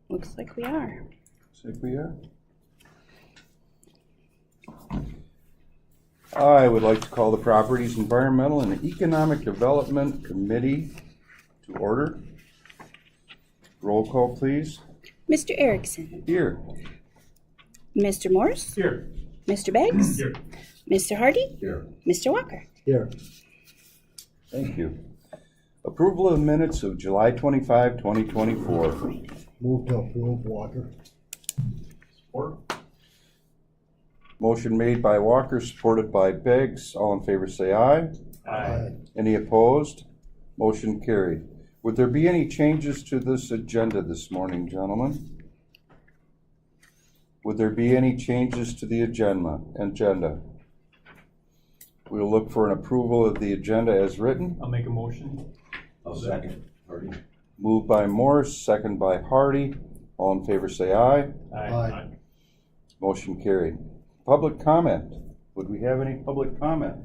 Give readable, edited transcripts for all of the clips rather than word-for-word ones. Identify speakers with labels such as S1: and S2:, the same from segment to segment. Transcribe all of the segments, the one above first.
S1: Looks like we are.
S2: Looks like we are. I would like to call the Properties Environmental and Economic Development Committee to order. Roll call, please.
S1: Mr. Erickson.
S2: Here.
S1: Mr. Morse.
S3: Here.
S1: Mr. Beggs.
S3: Here.
S1: Mr. Hardy.
S3: Here.
S1: Mr. Walker.
S4: Here.
S2: Thank you. Approval of minutes of July 25, 2024.
S4: Move to approve, Walker.
S3: Support.
S2: Motion made by Walker, supported by Beggs. All in favor say aye.
S3: Aye.
S2: Any opposed? Motion carried. Would there be any changes to this agenda this morning, gentlemen? Would there be any changes to the agenda? We'll look for an approval of the agenda as written.
S3: I'll make a motion. I'll second. Hardy.
S2: Moved by Morse, second by Hardy. All in favor say aye.
S4: Aye.
S2: Motion carried. Public comment. Would we have any public comment?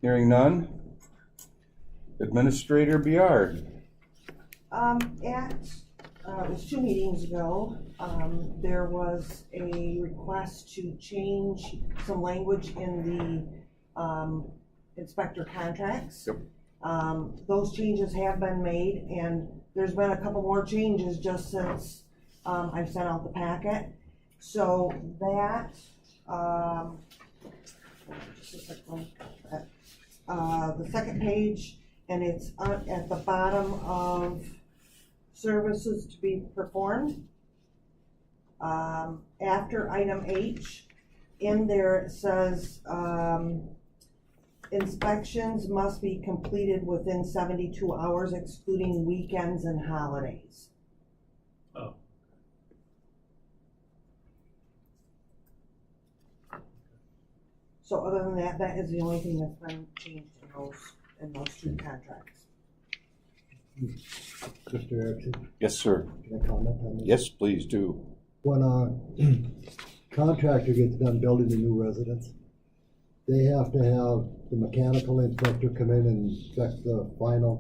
S2: Hearing none. Administrator Biard.
S5: It was 2 meetings ago, there was a request to change some language in the inspector contracts.
S2: Yep.
S5: Those changes have been made, and there's been a couple more changes just since I've sent out the packet. So that, just a second, the second page, and it's at the bottom of services to be performed. After item H, in there it says, inspections must be completed within 72 hours excluding weekends and holidays.
S3: Oh.
S5: So other than that, that is the only thing that's been changed in those 2 contracts.
S4: Mr. Erickson,
S2: Yes, sir.
S4: can I comment on this?
S2: Yes, please do.
S4: When a contractor gets done building a new residence, they have to have the mechanical inspector come in and inspect do a final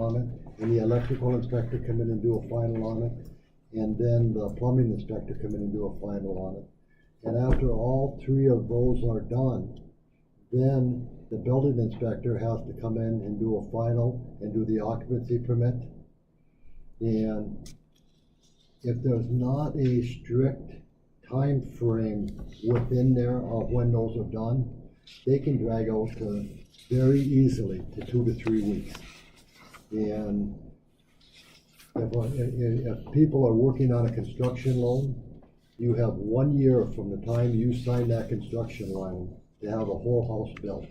S4: on it, and the electrical inspector come in and do a final on it, and then the plumbing inspector come in and do a final on it. And after all 3 of those are done, then the building inspector has to come in and do a final and do the occupancy permit. And if there's not a strict time frame within there of when those are done, they can drag out to very easily to 2 to 3 weeks. And if people are working on a construction loan, you have 1 year from the time you sign that construction loan to have a whole house built.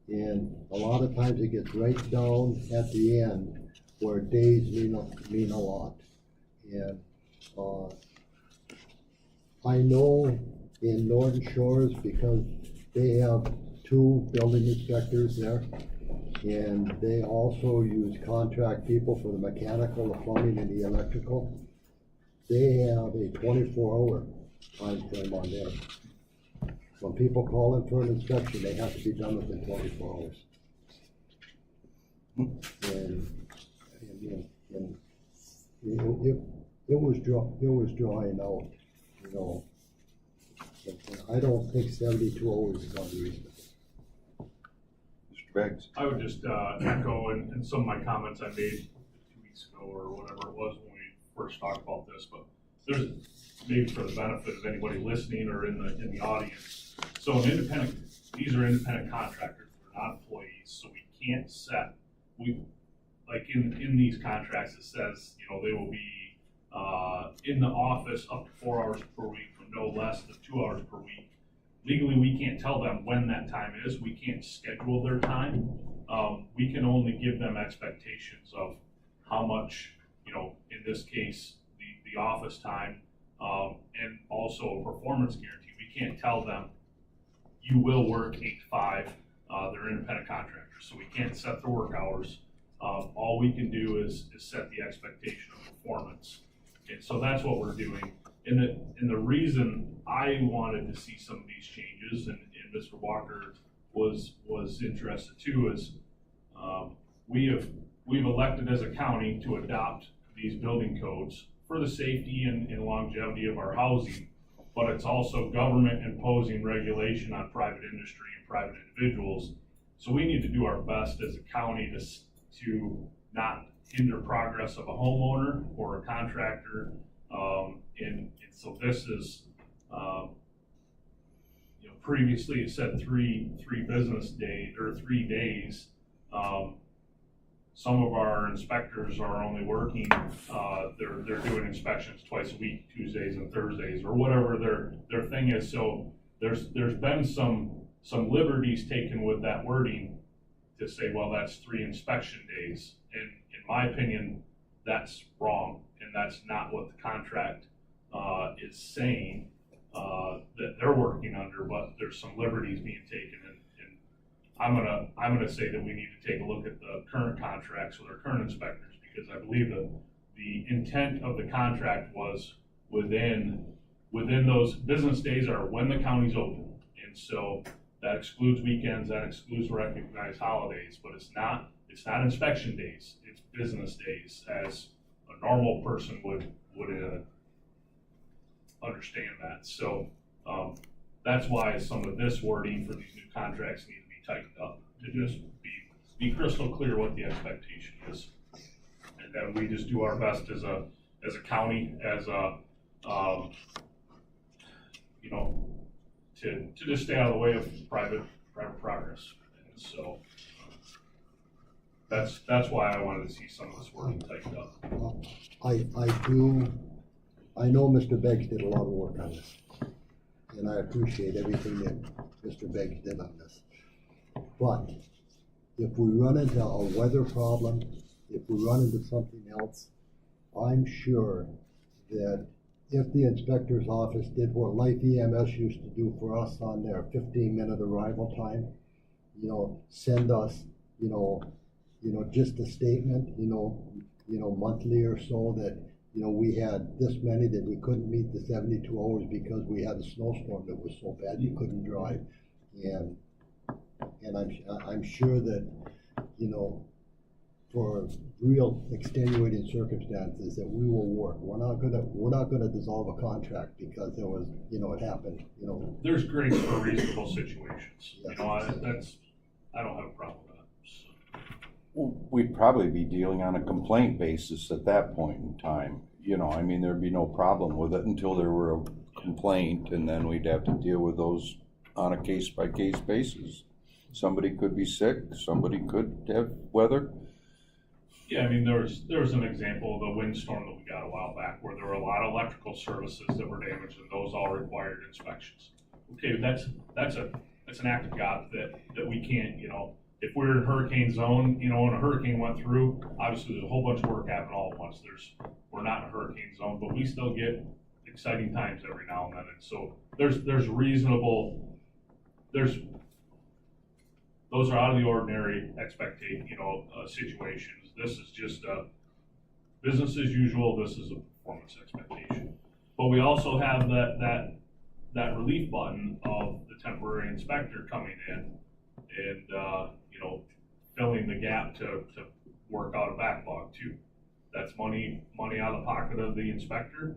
S4: And a lot of times it gets right down at the end where days mean a lot. And I know in Norton Shores, because they have 2 building inspectors there, and they also use contract people for the mechanical, the plumbing, and the electrical. They have a 24-hour time frame on there. When people call in for an inspection, they have to be done within 24 hours. And it was drying out, you know. But I don't think 72 hours is unreasonable.
S2: Mr. Beggs.
S3: I would just echo in some of my comments I made 2 weeks ago or whatever it was when we first talked about this, but there's maybe for the benefit of anybody listening or in the audience. So these are independent contractors, they're not employees, so we can't set, like in these contracts, it says, you know, they will be in the office up to 4 hours per week, but no less than 2 hours per week. Legally, we can't tell them when that time is. We can't schedule their time. We can only give them expectations of how much, you know, in this case, the office time, and also a performance guarantee. We can't tell them you will work 8 to 5. They're independent contractors, so we can't set their work hours. All we can do is set the expectation of performance. And so that's what we're doing. And the reason I wanted to see some of these changes, and Mr. Walker was interested too, is we have we've elected as a county to adopt these building codes for the safety and longevity of our housing, but it's also government imposing regulation on private industry and private individuals. So we need to do our best as a county to not hinder progress of a homeowner or a contractor. And so this is, previously it said three business days or 3 days. Some of our inspectors are only working, they're doing inspections twice a week, Tuesdays and Thursdays, or whatever their thing is. So there's been some liberties taken with that wording to say, well, that's 3 inspection days. And in my opinion, that's wrong. And that's not what the contract is saying that they're working under, but there's some liberties being taken. And I'm gonna say that we need to take a look at the current contracts with our current inspectors, because I believe that the intent of the contract was within those business days are when the county's open. And so that excludes weekends, that excludes recognized holidays, but it's not inspection days, it's business days, as a normal person would understand that. So that's why some of this wording for these new contracts need to be tightened up, to just be crystal clear what the expectation is. And then we just do our best as a county, as a, to just stay out of the way of private progress. And so that's why I wanted to see some of this wording tightened up.
S4: I know Mr. Beggs did a lot of work on this, and I appreciate everything that Mr. Beggs did on this. But if we run into a weather problem, if we run into something else, I'm sure that if the inspector's office did what Life EMS used to do for us on their 15-minute arrival time, send us, just a statement, monthly or so that, we had this many that we couldn't meet the 72 hours because we had a snowstorm that was so bad you couldn't drive. And I'm sure that, for real extenuating circumstances that we will work. We're not gonna dissolve a contract because there was, it happened,
S3: There's grace for reasonable situations. I don't have a problem with that.
S2: We'd probably be dealing on a complaint basis at that point in time. There'd be no problem with it until there were a complaint, and then we'd have to deal with those on a case-by-case basis. Somebody could be sick, somebody could have weather.
S3: Yeah, there was an example of the windstorm that we got a while back where there were a lot of electrical services that were damaged, and those all required inspections. Okay, that's an act of God that we can't, if we're in hurricane zone, when a hurricane went through, obviously there's a whole bunch of work happening all at once. We're not in a hurricane zone, but we still get exciting times every now and then. And so there's reasonable, those are out of the ordinary expectation, situations. This is just business as usual. This is a performance expectation. But we also have that relief button of the temporary inspector coming in and filling the gap to work out a backlog too. That's money out of the pocket of the inspector,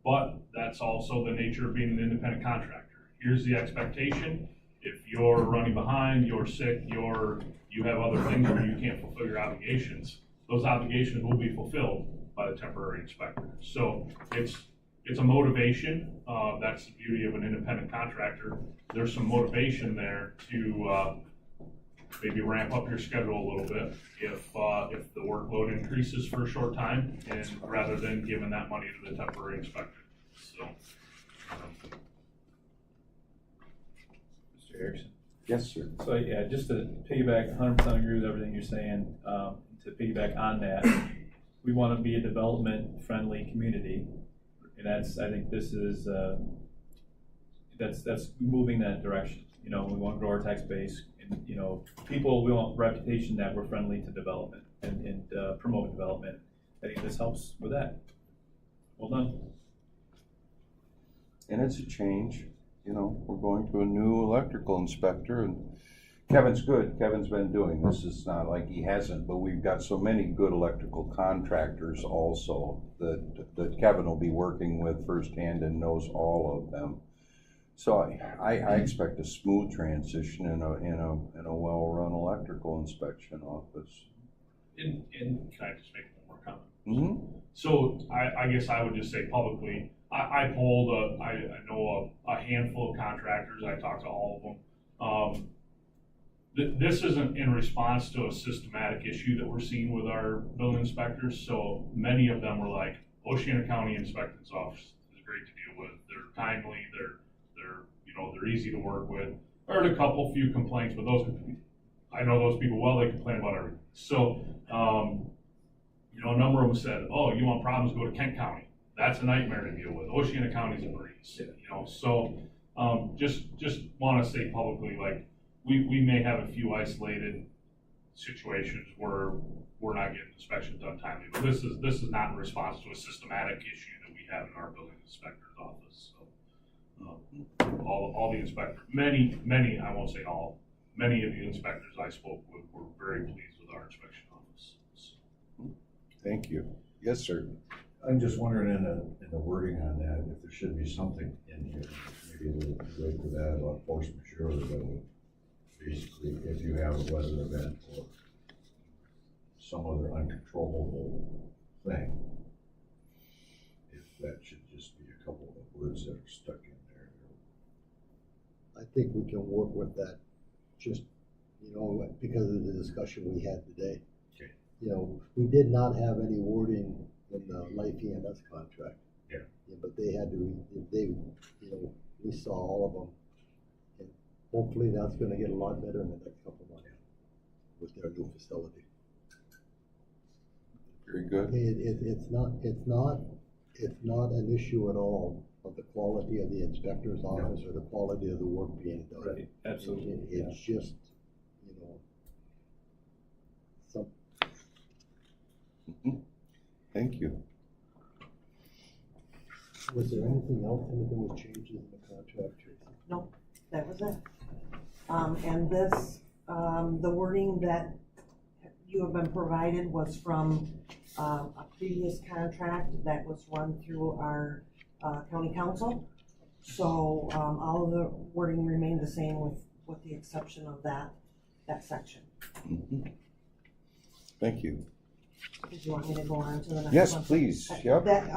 S3: but that's also the nature of being an independent contractor. Here's the expectation. If you're running behind, you're sick, you have other things where you can't fulfill your obligations, those obligations will be fulfilled by the temporary inspector. So it's a motivation. That's the beauty of an independent contractor. There's some motivation there to maybe ramp up your schedule a little bit if the workload increases for a short time, and rather than giving that money to the temporary inspector. So.
S6: Mr. Erickson.
S2: Yes, sir.
S6: So yeah, just to piggyback, 100% agree with everything you're saying. To piggyback on that, we want to be a development-friendly community, and I think this is that's moving that direction. We want to grow our tax base, and we want reputation that we're friendly to development and promote development. I think this helps with that. Well done.
S2: And it's a change. We're going to a new electrical inspector, and Kevin's good. Kevin's been doing this. It's not like he hasn't, but we've got so many good electrical contractors also that Kevin will be working with firsthand and knows all of them. So I expect a smooth transition in a well-run electrical inspection office.
S3: And can I just make one more comment?
S2: Mm-hmm.
S3: So I guess I would just say publicly, I polled, I know a handful of contractors, I talked to all of them. This isn't in response to a systematic issue that we're seeing with our building inspectors, so many of them were like, Oceana County Inspector's Office is great to deal with, they're timely, they're easy to work with. I heard a few complaints, but I know those people well, they complain about everything. So, a number of them said, oh, you want problems, go to Kent County. That's a nightmare to deal with. Oceana County's a breeze, so, just wanna say publicly, like, we may have a few isolated situations where we're not getting inspection done timely, but this is not in response to a systematic issue that we have in our building inspector's office, so. All the inspectors, many, I won't say all, many of the inspectors I spoke with were very pleased with our inspection office. So.
S2: Thank you. Yes, sir.
S7: I'm just wondering in the wording on that, if there should be something in here, maybe a little break to that about force majeure, that would basically, if you have a weather event or some other uncontrollable thing, if that should just be a couple of words that are stuck in there.
S4: I think we can work with that, just, because of the discussion we had today.
S7: Okay.
S4: We did not have any wording in the Life EMS contract.
S7: Yeah.
S4: But they had to, we saw all of them. And hopefully that's gonna get a lot better in the next couple of months with their new facility.
S2: Very good.
S4: It's not an issue at all of the quality of the inspector's office or the quality of the work being done.
S6: Right, absolutely.
S4: It's just, some.
S2: Mhm. Thank you.
S4: Was there anything else, anything with changes in the contract, Tracy?
S5: No, that was it. And this, the wording that you have been provided was from a previous contract that was run through our county council. So all of the wording remained the same with the exception of that section.
S2: Mhm. Thank you.
S5: Did you want me to go on to the next one?
S2: Yes, please. Yep.
S5: That,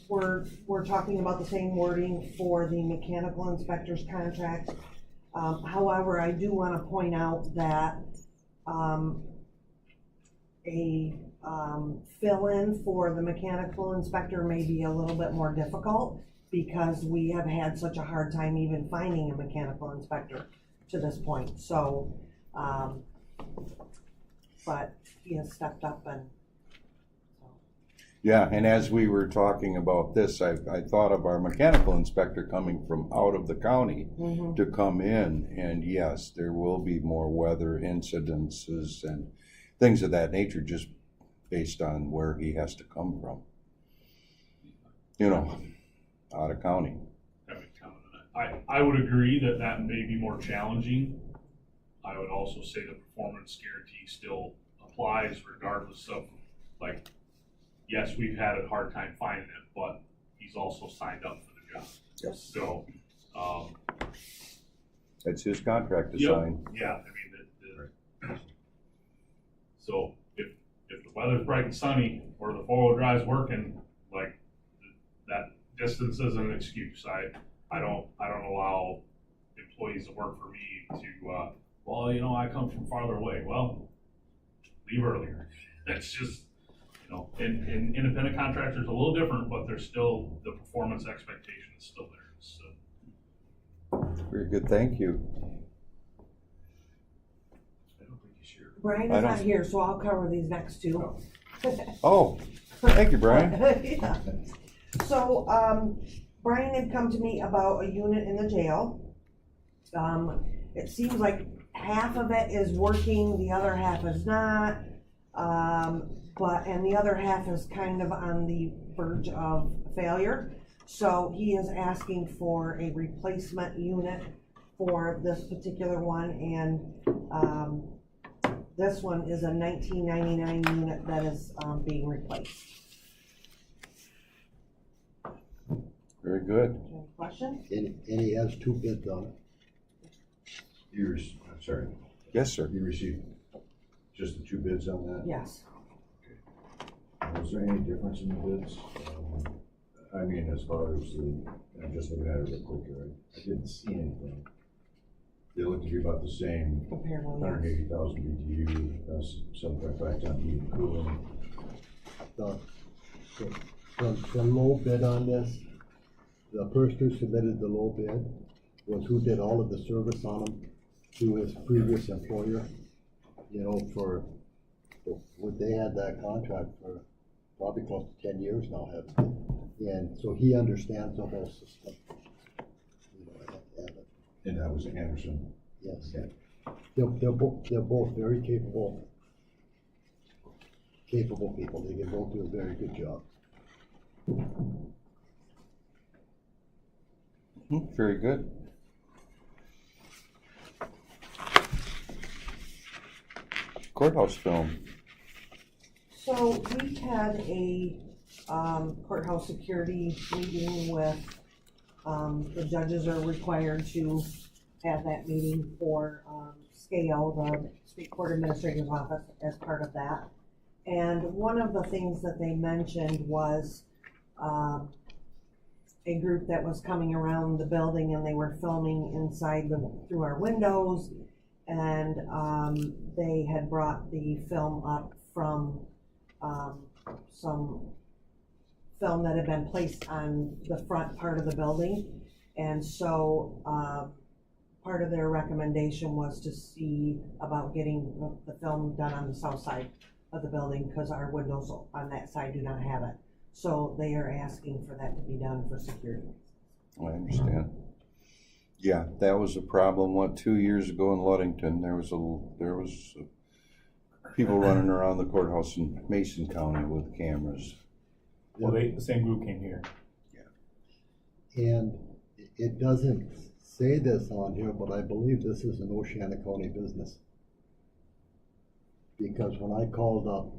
S5: we're talking about the same wording for the mechanical inspector's contract. However, I do want to point out that, a fill-in for the mechanical inspector may be a little bit more difficult because we have had such a hard time even finding a mechanical inspector to this point. So, but he has stepped up and.
S2: Yeah, and as we were talking about this, I thought of our mechanical inspector coming from out of the county
S5: Mhm.
S2: to come in, and yes, there will be more weather incidences and things of that nature just based on where he has to come from. Out of county.
S3: I would comment on that. I would agree that may be more challenging. I would also say the performance guarantee still applies regardless of, like, yes, we've had a hard time finding it, but he's also signed up for the job.
S2: Yes.
S3: So,
S2: That's his contract to
S3: Yep.
S2: sign.
S3: yeah, I mean, so if the weather's bright and sunny or the 4-wheel drive's working, like, that distance isn't an excuse. I don't allow employees that work for me to, I come from farther away. Well, leave earlier. That's just, and independent contractors are a little different, but they're still, the performance expectation is still there, so.
S2: Very good, thank you.
S3: I don't think he's here.
S5: Brian
S2: I
S5: is
S2: don't-
S5: not here, so I'll cover these next two.
S2: Oh, thank you, Brian.
S5: Yeah. So, Brian had come to me about a unit in the jail. It seems like half of it is working, the other half is not. And the other half is kind of on the verge of failure. So he is asking for a replacement unit for this particular one, and, this one is a 1999 unit that is, being replaced.
S2: Very good.
S5: Any questions?
S4: And he has 2 bids on it.
S7: I'm sorry,
S2: Yes, sir.
S7: you received just the 2 bids on that?
S5: Yes.
S7: Was there any difference in the bids? I mean, as far as I'm just looking at it real quick here, I didn't see anything. They looked to be about the same,
S5: Comparable, yes.
S7: 180,000 BTU, that's 7.5 ton heat and cooling.
S4: The low bid on this, the person who submitted the low bid was who did all of the service on them through his previous employer. You know, they had that contract for probably close to 10 years now, haven't they? And so he understands the whole system. You know,
S7: And that was Anderson.
S4: yes.
S7: Okay.
S4: They're both very capable people. They can both do a very good job.
S2: Very good. Courthouse film.
S5: So we had a courthouse security meeting with, the judges are required to have that meeting for SCAO, the State Court Administrator's Office, as part of that. And one of the things that they mentioned was a group that was coming around the building and they were filming inside through our windows. And they had brought the film up from some film that had been placed on the front part of the building. And so part of their recommendation was to see about getting the film done on the south side of the building, because our windows on that side do not have it. So they are asking for that to be done for security.
S2: I understand. Yeah, that was a problem, 2 years ago in Ludington, there was people running around the courthouse in Mason County with cameras.
S6: Well, the same group came here.
S4: And it doesn't say this on here, but I believe this is an Oceana County business. Because when I called up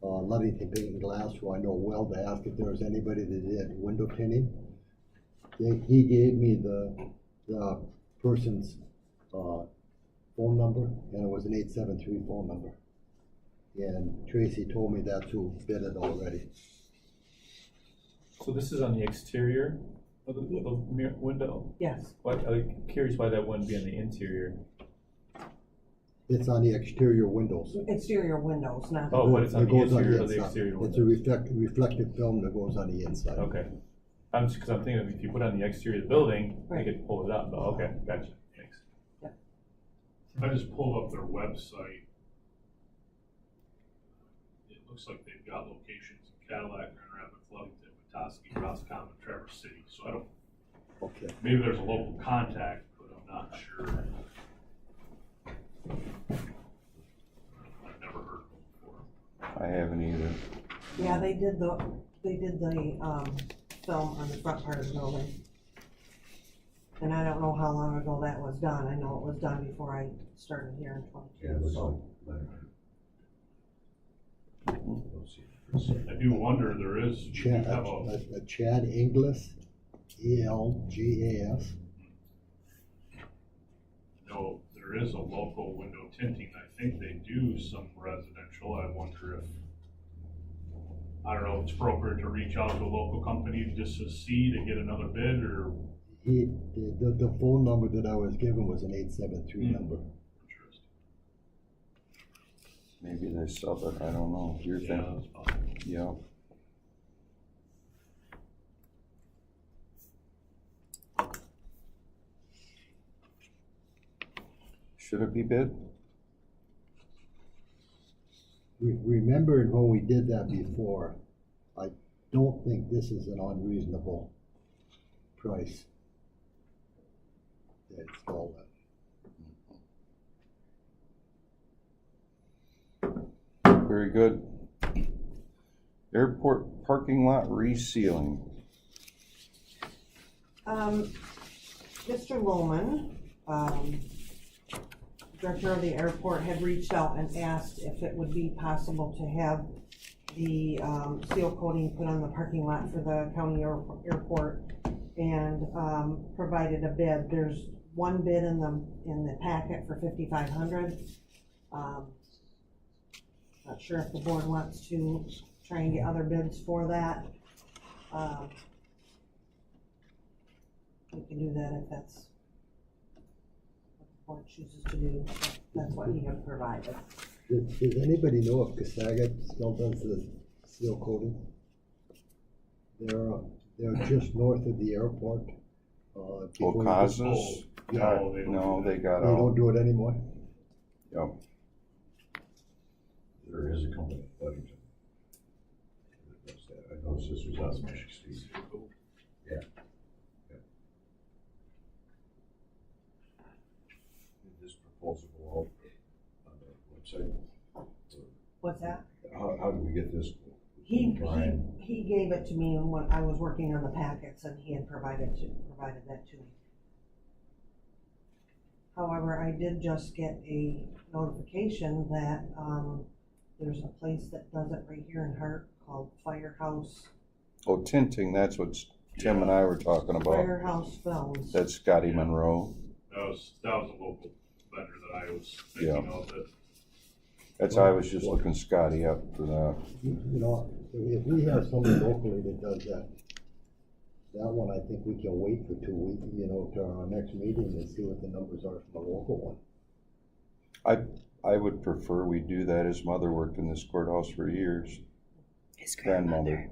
S4: Ludington Paint and Glass, who I know well, to ask if there was anybody that did window tinting, he gave me the person's phone number, and it was an 873 phone number. And Tracy told me that's who bid it already.
S6: So this is on the exterior of the window?
S5: Yes.
S6: I'm curious why that wouldn't be on the interior.
S4: It's on the exterior windows.
S5: Exterior windows, not.
S6: Oh, but it's on
S4: It
S6: the
S4: goes
S6: interior of the
S4: inside.
S6: exterior
S4: It's a
S6: window.
S4: reflective film that goes on the inside.
S6: Okay. Because I'm thinking if you put it on the exterior of the building, they
S5: Right.
S6: could pull it up. Oh, okay, gotcha, thanks.
S3: I just pulled up their website. It looks like they've got locations in Cadillac, Grand Rapids, Ludington, Petoskey, Roscommon, Traverse City. So I don't,
S4: Okay.
S3: maybe there's a local contact, but I'm not sure. I've never heard of them before.
S2: I haven't either.
S5: Yeah, they did the film on the front part of the building. And I don't know how long ago that was done. I know it was done before I started here in
S7: Yeah, it
S5: 22,
S7: was
S5: so.
S3: I do wonder, there is, you
S4: Chad,
S3: have a,
S4: Chad Inglis, ELGAS.
S3: no, there is a local window tinting. I think they do some residential. I wonder if, I don't know, if it's appropriate to reach out to a local company just to see, to get another bid, or
S4: The phone number that I was given was an 873 number.
S3: interest.
S2: Maybe they sell it, I don't know. You're thinking, yeah. Should it be bid?
S4: Remember when we did that before, I don't think this is an unreasonable price to install that.
S2: Very good. Airport parking lot resealing.
S5: Mr. Lohman Director of the airport had reached out and asked if it would be possible to have the seal coating put on the parking lot for the county airport, and provided a bid. There's one bid in the packet for $5,500. Not sure if the board wants to try and get other bids for that. We can do that if that's what the board chooses to do. That's what he had provided.
S4: Does anybody know if Casagat still does the seal coating? They're just north of the airport. before you-
S2: Ocasas?
S3: No, they don't
S2: No,
S3: do
S2: they
S3: that.
S2: got
S4: They don't
S2: out.
S4: do it anymore?
S2: Yep.
S7: There is a company, Buddington. that does that. I noticed this was on Michigan Street. Yeah. Did this proposal go out on the website?
S5: What's that?
S7: How did we get this?
S5: He gave it to me when I was working on the packets, and he had provided that to me. However, I did just get a notification that, there's a place that does it right here in Hart called Firehouse
S2: Oh, tinting, that's what Tim and I were talking about.
S5: Firehouse Films.
S2: That's Scotty Monroe.
S3: That was a local vendor that I was thinking of that.
S2: That's, I was just looking Scotty up for that.
S4: You know, if we have somebody locally that does that one, I think we can wait for 2 weeks, to our next meeting and see what the numbers are for the local one.
S2: I would prefer we do that. His mother worked in this courthouse for years.
S1: His grandmother.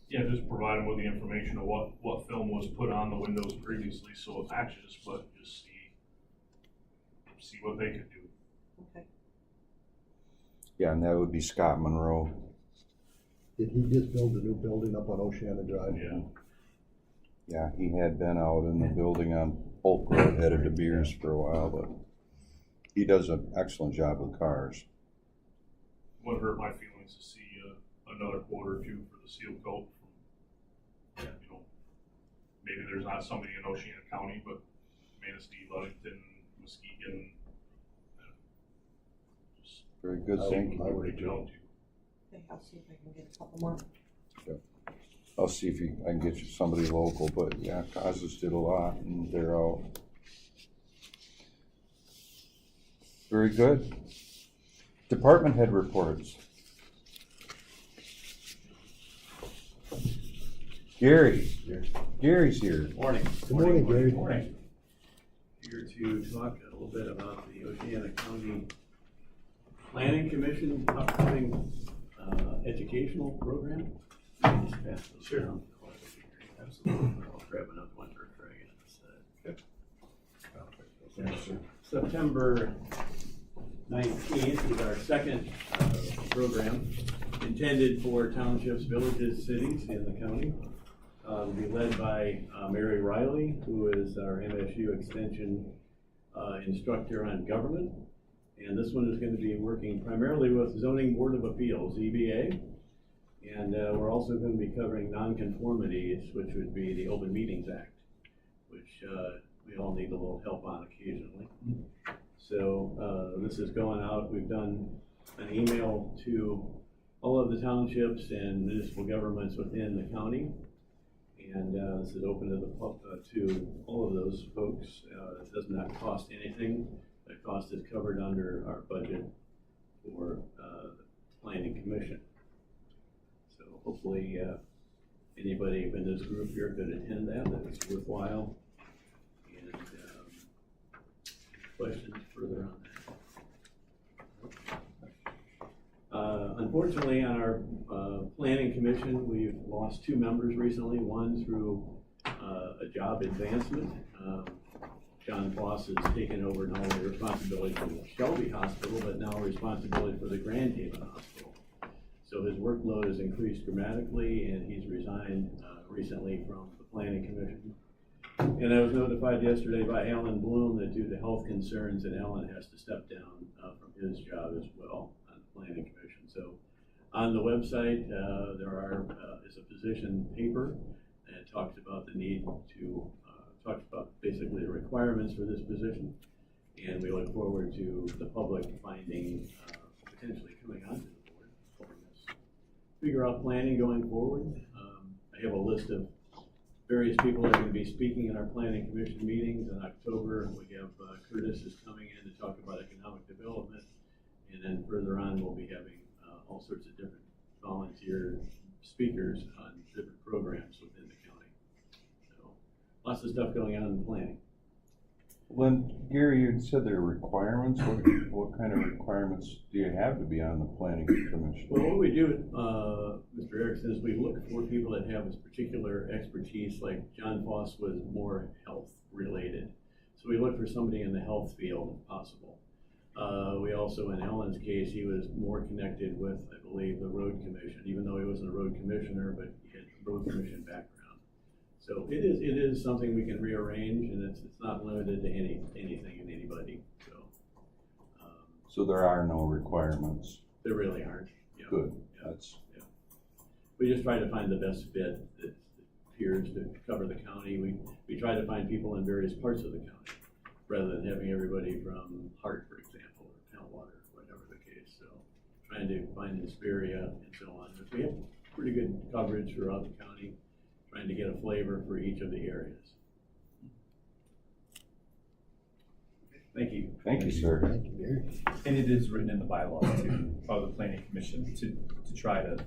S3: Yeah, just provide them with the information of what film was put on the windows previously, so it matches, but just see what they could do.
S5: Okay.
S2: Yeah, and that would be Scott Monroe.
S4: Did he just build a new building up on Oceana Drive?
S3: Yeah.
S2: Yeah, he had been out in the building on Polk Road, headed to Beers for a while, but he does an excellent job with cars.
S3: Wouldn't hurt my feelings to see another quote or two for the seal coat from, maybe there's not somebody in Oceana County, but Manistee, Ludington, Muskegon. Just
S2: Very good, thank you.
S4: I would
S3: reach out to.
S5: Okay, I'll see if I can get a couple more.
S2: I'll see if I can get you somebody local, but yeah, Casas did a lot and they're out. Very good. Department head reports. Gary's here.
S8: Morning.
S4: Good morning, Gary.
S8: Morning. Here to talk a little bit about the Oceana County Planning Commission upcoming educational program. Just pass those
S3: Sure.
S8: down. Absolutely. I'll grab another one for Craig. September 19th is our second program intended for townships, villages, cities in the county. Will be led by Mary Riley, who is our MSU Extension instructor on government. And this one is going to be working primarily with Zoning Board of Appeals, ZBA. And we're also going to be covering nonconformities, which would be the Open Meetings Act, which we all need a little help on occasionally. So this is going out. We've done an email to all of the townships and municipal governments within the county. And this is open to to all of those folks. It does not cost anything. The cost is covered under our budget for the Planning Commission. So hopefully anybody in this group here could attend that. It's worthwhile. And questions further on that? Unfortunately, on our Planning Commission, we've lost 2 members recently. One through a job advancement. John Foss has taken over not only responsibility for the Shelby Hospital, but now responsibility for the Grand Haven Hospital. So his workload has increased dramatically, and he's resigned recently from the Planning Commission. And I was notified yesterday by Alan Bloom that due to health concerns, that Alan has to step down from his job as well on the Planning Commission. So on the website, there is a position paper that talks about the need to talked about basically the requirements for this position. And we look forward to the public finding, potentially coming onto the board, helping us figure out planning going forward. I have a list of various people that are going to be speaking in our planning commission meetings in October. We have Curtis is coming in to talk about economic development. And then further on, we'll be having all sorts of different volunteer speakers on different programs within the county. So lots of stuff going on in planning.
S2: When, Gary, you said there are requirements. What kind of requirements do you have to be on the planning commission?
S8: Well, what we do, Mr. Erickson, is we look for people that have this particular expertise, like John Foss was more health related. So we look for somebody in the health field if possible. We also, in Alan's case, he was more connected with, I believe, the road commission, even though he wasn't a road commissioner, but he had a road commission background. So it is something we can rearrange, and it's not limited to anything and anybody.
S2: So there are no requirements.
S8: There really aren't. Yeah.
S2: Good.
S8: Yeah. We just try to find the best fit that appears to cover the county. We try to find people in various parts of the county, rather than having everybody from Hart, for example, or Pellwater, whatever the case. So trying to find Hesperia and so on. But we have pretty good coverage throughout the county, trying to get a flavor for each of the areas. Thank you.
S2: Thank you, sir.
S4: Thank you, Gary.
S6: And it is written in the bylaws too, of the planning commission, to try to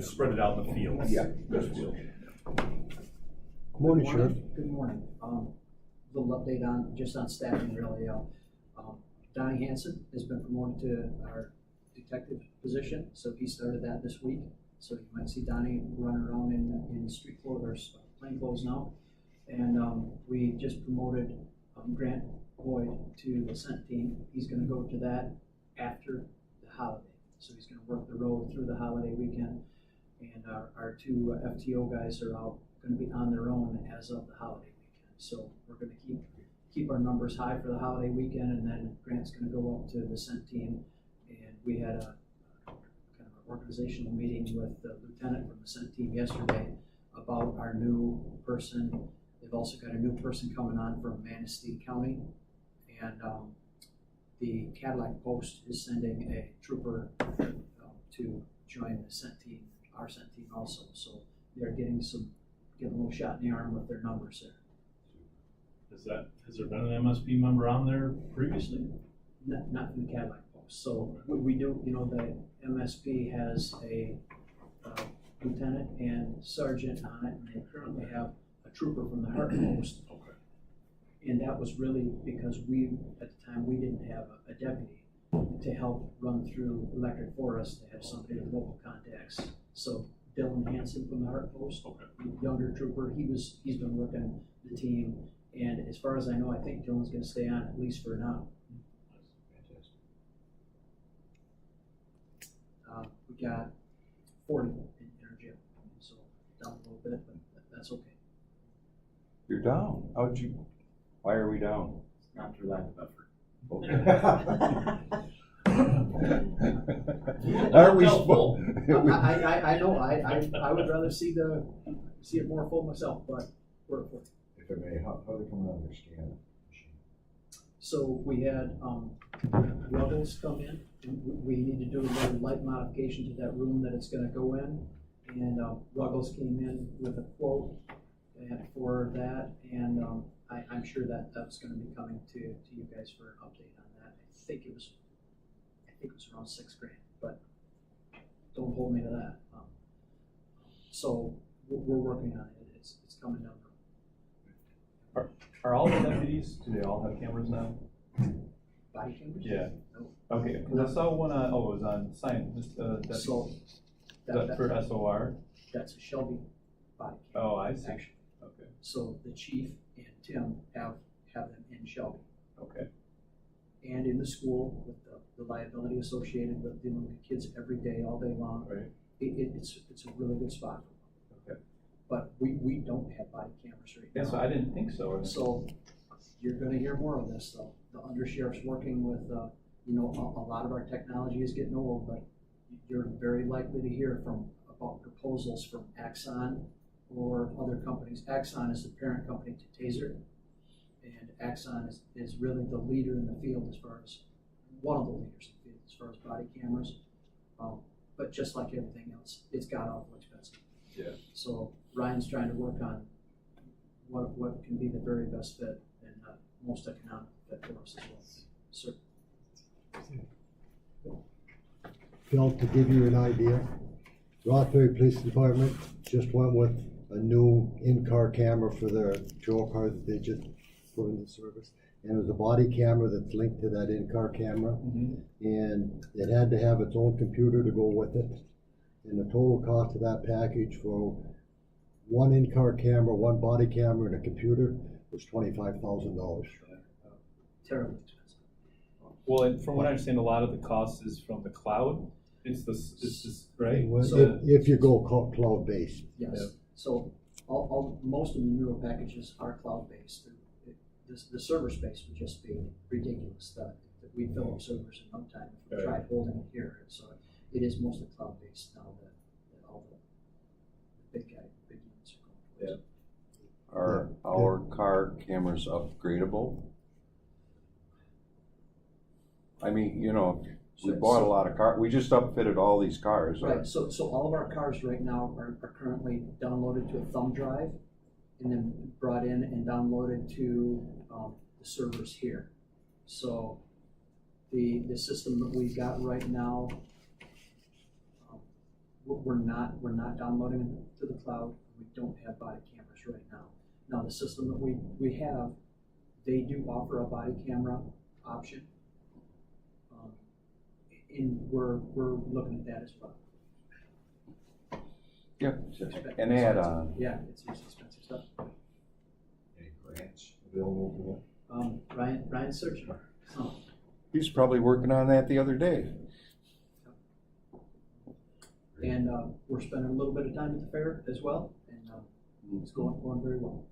S6: spread it out in the field.
S2: Yeah.
S4: Morning, Sheriff.
S1: Good morning. Little update on staffing really. Donnie Hanson has been promoted to our detective position, so he started that this week. So you might see Donnie running around in street clothes or plain clothes now. And we just promoted Grant Boyd to the scent team. He's going to go to that after the holiday. So he's going to work the road through the holiday weekend. And our two FTO guys are out going to be on their own as of the holiday weekend. So we're going to keep our numbers high for the holiday weekend, and then Grant's going to go up to the scent team. And we had a kind of an organizational meeting with the lieutenant from the scent team yesterday about our new person. They've also got a new person coming on from Manistee County, and the Cadillac Post is sending a trooper to join the scent team, our scent team also. So they're getting a little shot in the arm with their numbers there.
S3: Has there been an MSP member on there previously?
S1: Not from the Cadillac Post. So we do, the MSP has a lieutenant and sergeant on it, and they currently have a trooper from the Hart Post.
S3: Okay.
S1: And that was really because at the time, we didn't have a deputy to help run through electric for us, to have somebody with local contacts. So Dylan Hanson from the Hart Post, younger trooper, he's been working the team. And as far as I know, I think Dylan's going to stay on at least for now. We got 40 in our jail, so down a little bit, but that's okay.
S2: You're down. Why are we down?
S6: Not through lack of effort.
S2: Aren't we supposed?
S1: I know. I would rather see it more full myself, but we're.
S7: If I may, how do they come and understand?
S1: So we had Ruggles come in. We need to do a little light modification to that room that it's going to go in, and Ruggles came in with a quote for that, and I'm sure that's going to be coming to you guys for an update on that. I think it was around $6,000, but don't hold me to that. So we're working on it. It's coming down.
S6: Are all the deputies, do they all have cameras now?
S1: Body cameras?
S6: Yeah.
S1: No.
S6: Okay, because I saw one on, it was on science,
S1: So
S6: for SOR?
S1: that's a Shelby body camera.
S6: Oh, I see.
S1: Actually.
S6: Okay,
S1: So the chief and Tim have them in Shelby.
S6: okay.
S1: And in the school with the liability associated with dealing with kids every day, all day long.
S6: Right.
S1: It's a really good spot for them.
S6: Okay.
S1: But we don't have body cameras right now.
S6: Yeah, so I didn't think so.
S1: So you're gonna hear more of this though. The undersheriff's working with, a lot of our technology is getting old, but you're very likely to hear about proposals from Axon or other companies. Axon is the parent company to Taser, and Axon is really the leader in the field as far as, one of the leaders in the field as far as body cameras. But just like everything else, it's got awful expensive.
S6: Yeah.
S1: So Ryan's trying to work on what can be the very best fit and most economic fit for us as well. So,
S4: Phil, to give you an idea, Rothbury Police Department just went with a new in-car camera for their patrol car that they just put into service. And it was a body camera that's linked to that in-car camera. And it had to have its own computer to go with it. And the total cost of that package for one in-car camera, one body camera, and a computer was $25,000.
S1: terribly expensive.
S6: Well, and from what I understand, a lot of the cost is from the cloud. It's this, right?
S4: If you go cloud-based.
S1: Yes.
S6: Yeah.
S1: So most of the newer packages are cloud-based. The server space would just be ridiculous. That we fill up servers in no time if we
S6: Right.
S1: tried holding it here. So it is mostly cloud-based now that all the big units are going.
S6: Yeah.
S2: Are our car cameras upgradable? I mean, you know, we bought a lot of cars. We just upfitted all these cars.
S1: Right, so all of our cars right now are currently downloaded to a thumb drive and then brought in and downloaded to the servers here. So the system that we've got right now, we're not downloading it to the cloud. We don't have body cameras right now. Now the system that we have, they do offer a body camera option. And we're looking at that as well.
S2: Yep, an add-on.
S1: Yeah, it's expensive stuff.
S7: Any grants available
S1: Ryan's searching. So,
S2: He's probably working on that the other day.
S7: for that?
S1: and we're spending a little bit of time at the fair as well, and it's going very well.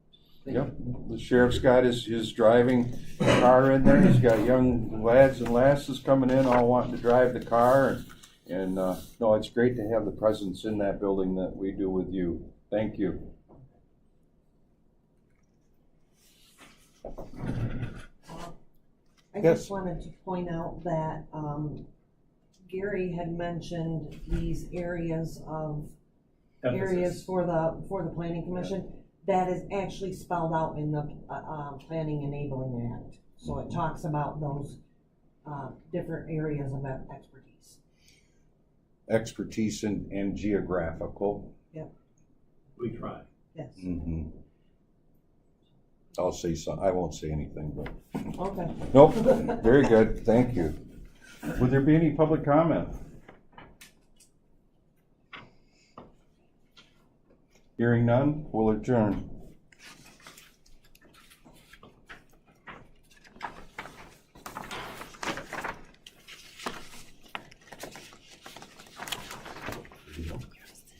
S1: Thank
S2: Yep,
S1: you.
S2: the sheriff's got his driving car in there. He's got young lads and lasses coming in, all wanting to drive the car. And no, it's great to have the presence in that building that we do with you. Thank you.
S5: I
S2: Yes.
S5: just wanted to point out that, Gary had mentioned these areas
S6: Emphasis.
S5: for the planning commission. That is actually spelled out in the, Planning Enabling Act. So it talks about those, different areas of expertise.
S2: Expertise and geographical.
S8: We try.
S5: Yes.
S2: Mhm. I'll say some, I won't say anything, but,
S5: Okay.
S2: nope, very good, thank you. Would there be any public comment? Hearing none, we'll adjourn.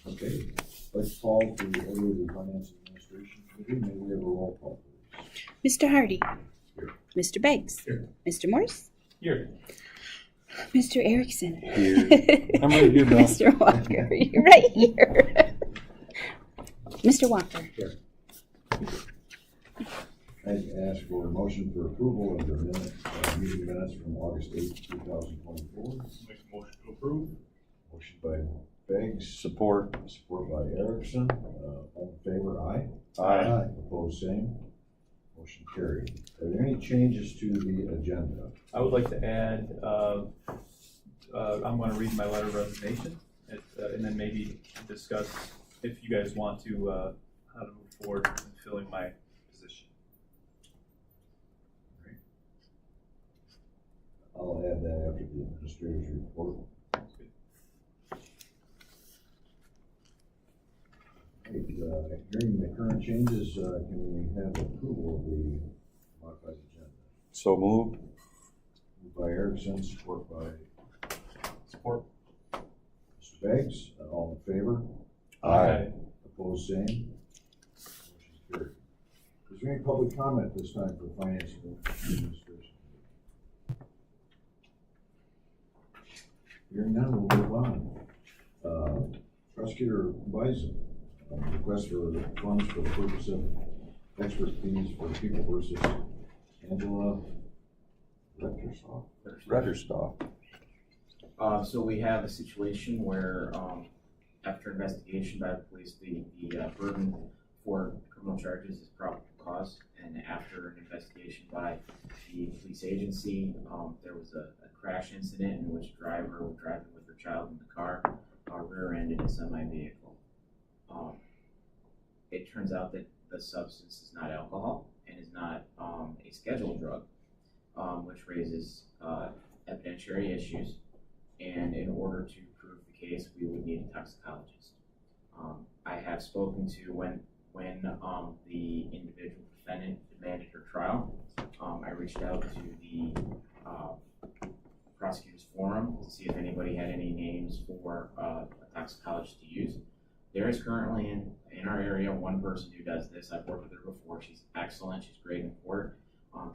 S7: Okay, let's call to the order of the Finance Administration Committee. May we have a roll call, please?
S9: Mr. Hardy.
S7: Here.
S9: Mr. Beggs.
S3: Here.
S9: Mr. Morse.
S6: Here.
S9: Mr. Erickson.
S2: Here. I'm right here, Bill.
S9: Mr. Walker. You're right here. Mr. Walker.
S7: I'd ask for a motion for approval of the meeting minutes from August 8th, 2024.
S3: Make a motion to approve.
S7: Motion by Beggs,
S2: Support.
S7: support by Erickson. All in favor, aye.
S2: Aye.
S7: Opposed, same. Motion carried. Are there any changes to the agenda?
S6: I would like to add, I'm gonna read my letter of resignation, and then maybe discuss if you guys want to, how to move forward in filling my position.
S7: I'll add that after the administrator's report. Right, hearing the current changes, can we have approval of the modified agenda?
S2: So moved.
S7: Moved by Erickson, support by
S6: Support.
S7: Mr. Beggs. All in favor?
S2: Aye.
S7: Opposed, same. Motion carried. Is there any public comment this time for Finance Administration? Hearing none, we'll move on. Prosecutor Bison, request for funds for the purpose of expert fees for people versus Angela
S2: Retterstoff.
S10: So we have a situation where, after investigation by the police, the burden for criminal charges is probable cause. And after an investigation by the police agency, there was a crash incident in which a driver was driving with her child in the car, rear-ended a semi-vehicle. It turns out that the substance is not alcohol and is not a scheduled drug, which raises evidentiary issues. And in order to prove the case, we would need a toxicologist. I have spoken to when the individual defendant demanded her trial. I reached out to the prosecutors forum to see if anybody had any names for a toxicologist to use. There is currently in our area one person who does this. I've worked with her before. She's excellent. She's great in court.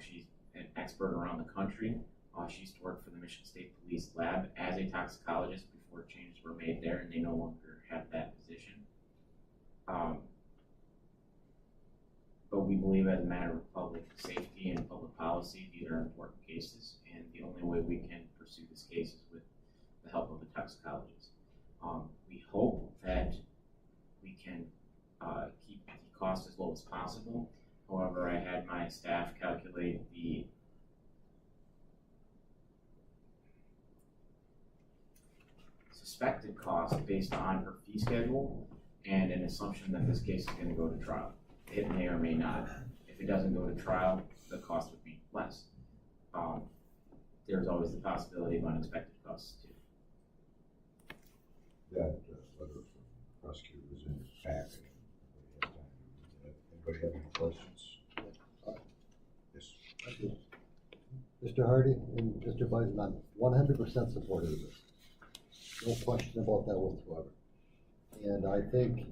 S10: She's an expert around the country. She used to work for the Michigan State Police Lab as a toxicologist before changes were made there, and they no longer have that position. But we believe, as a matter of public safety and public policy, these are important cases, and the only way we can pursue this case is with the help of a toxicologist. We hope that we can keep the cost as low as possible. However, I had my staff calculate the suspected cost based on her fee schedule and an assumption that this case is going to go to trial. It may or may not. If it doesn't go to trial, the cost would be less. There's always the possibility of unexpected costs too.
S7: That letter from the prosecutor was in his packet. Anybody have any questions? Yes.
S4: Mr. Hardy and Mr. Bison, I'm 100% supportive of this. No question about that whatsoever. And I think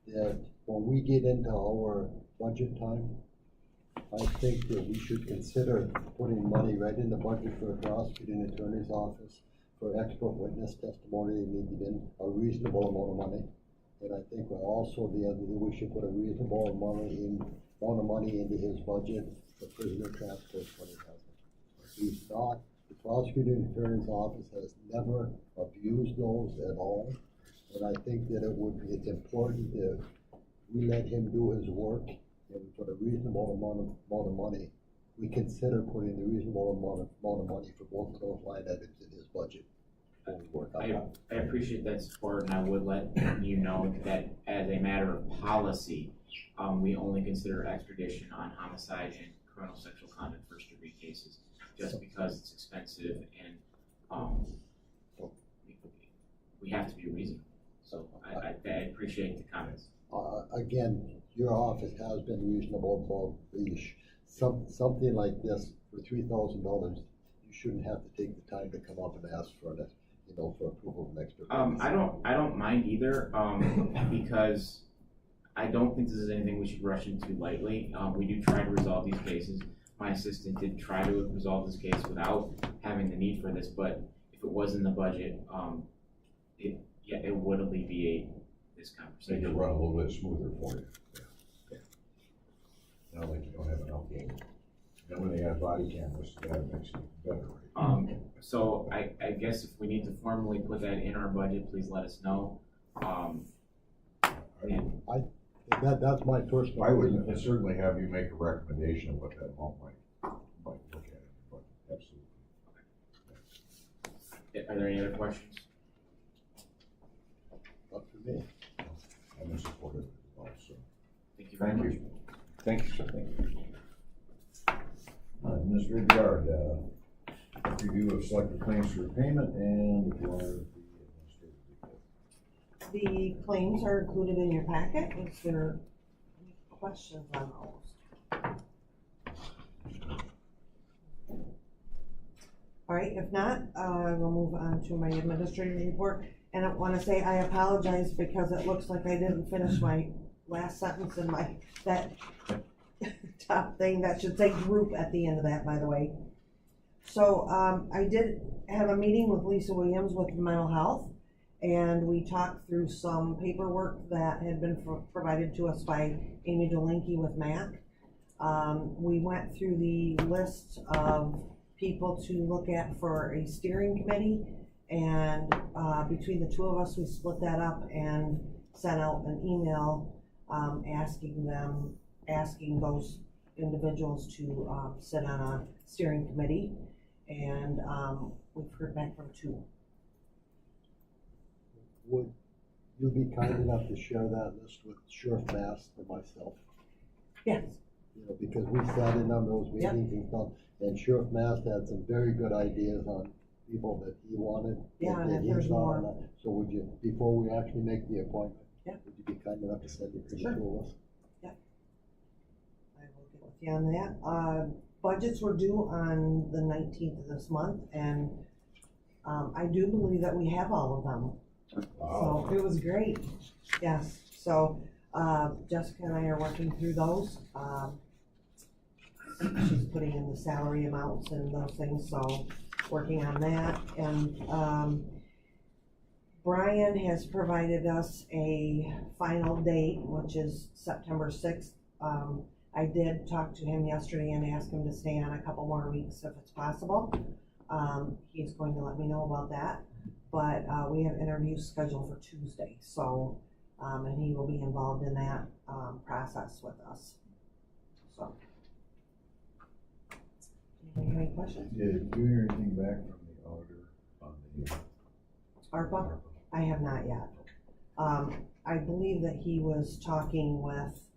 S4: that when we get into our budget time, I think that we should consider putting money right in the budget for the prosecuting attorney's office for expert witness testimony. It needs to be a reasonable amount of money. And I think also the other thing, we should put a reasonable amount of money into his budget for prisoner transport, $20,000. He's not, the prosecuting attorney's office has never abused those at all. And I think that it's important that we let him do his work, and we put a reasonable amount of money. We consider putting a reasonable amount of money for both of those line items in his budget.
S10: I appreciate that support, and I would let you know that as a matter of policy, we only consider extradition on homicide and criminal sexual conduct first-degree cases, just because it's expensive and we have to be reasonable. So I appreciate the comments.
S4: Again, your office has been reasonable about something like this for $3,000. You shouldn't have to take the time to come up and ask for it, for approval of an expert.
S10: I don't mind either, because I don't think this is anything we should rush into lightly. We do try to resolve these cases. My assistant did try to resolve this case without having the need for this, but if it was in the budget, it would alleviate this conversation.
S7: Make it run a little bit smoother for you. Yeah. Not like you don't have enough game. Then when they have body cameras, that makes it better, right?
S10: So I guess if we need to formally put that in our budget, please let us know.
S4: That's my personal.
S7: I would certainly have you make a recommendation of what that amount might look at it, but absolutely.
S10: Are there any other questions?
S4: Up to me.
S7: I'm in support of it as well, so.
S10: Thank you very much.
S2: Thank you, sir.
S7: Administrator Guard, review of selected claims for payment and if you want the administrative report.
S5: The claims are included in your packet. Is there any questions on those? All right, if not, we'll move on to my administrative report. And I want to say I apologize because it looks like I didn't finish my last sentence in that top thing. That should say group at the end of that, by the way. So I did have a meeting with Lisa Williams with mental health, and we talked through some paperwork that had been provided to us by Amy Delinky with MAC. We went through the list of people to look at for a steering committee, and between the two of us, we split that up and sent out an email asking those individuals to sit on a steering committee, and we've heard back from 2.
S4: Would you be kind enough to share that list with Sheriff Mast and myself?
S5: Yes.
S4: You know, because we sat in on those
S5: Yep.
S4: meetings and stuff, and Sheriff Mast had some very good ideas on people that he wanted.
S5: Yeah, and
S4: that
S5: if
S4: he
S5: there's
S4: saw
S5: more.
S4: on that. So would you, before we actually make the appointment?
S5: Yep.
S4: Would you be kind enough to send it to the
S5: Sure.
S4: two of us?
S5: I will get with you on that. Budgets were due on the 19th of this month, and I do believe that we have all of them. So it was great, yes. So Jessica and I are working through those. She's putting in the salary amounts and those things, so working on that. And Brian has provided us a final date, which is September 6th. I did talk to him yesterday and ask him to stay on a couple more weeks if it's possible. He's going to let me know about that. But we have interviews scheduled for Tuesday, so, and he will be involved in that process with us. So. Anybody have any questions?
S7: Did you hear anything back from the auditor on the
S5: ARPA? I have not yet. I believe that he was talking with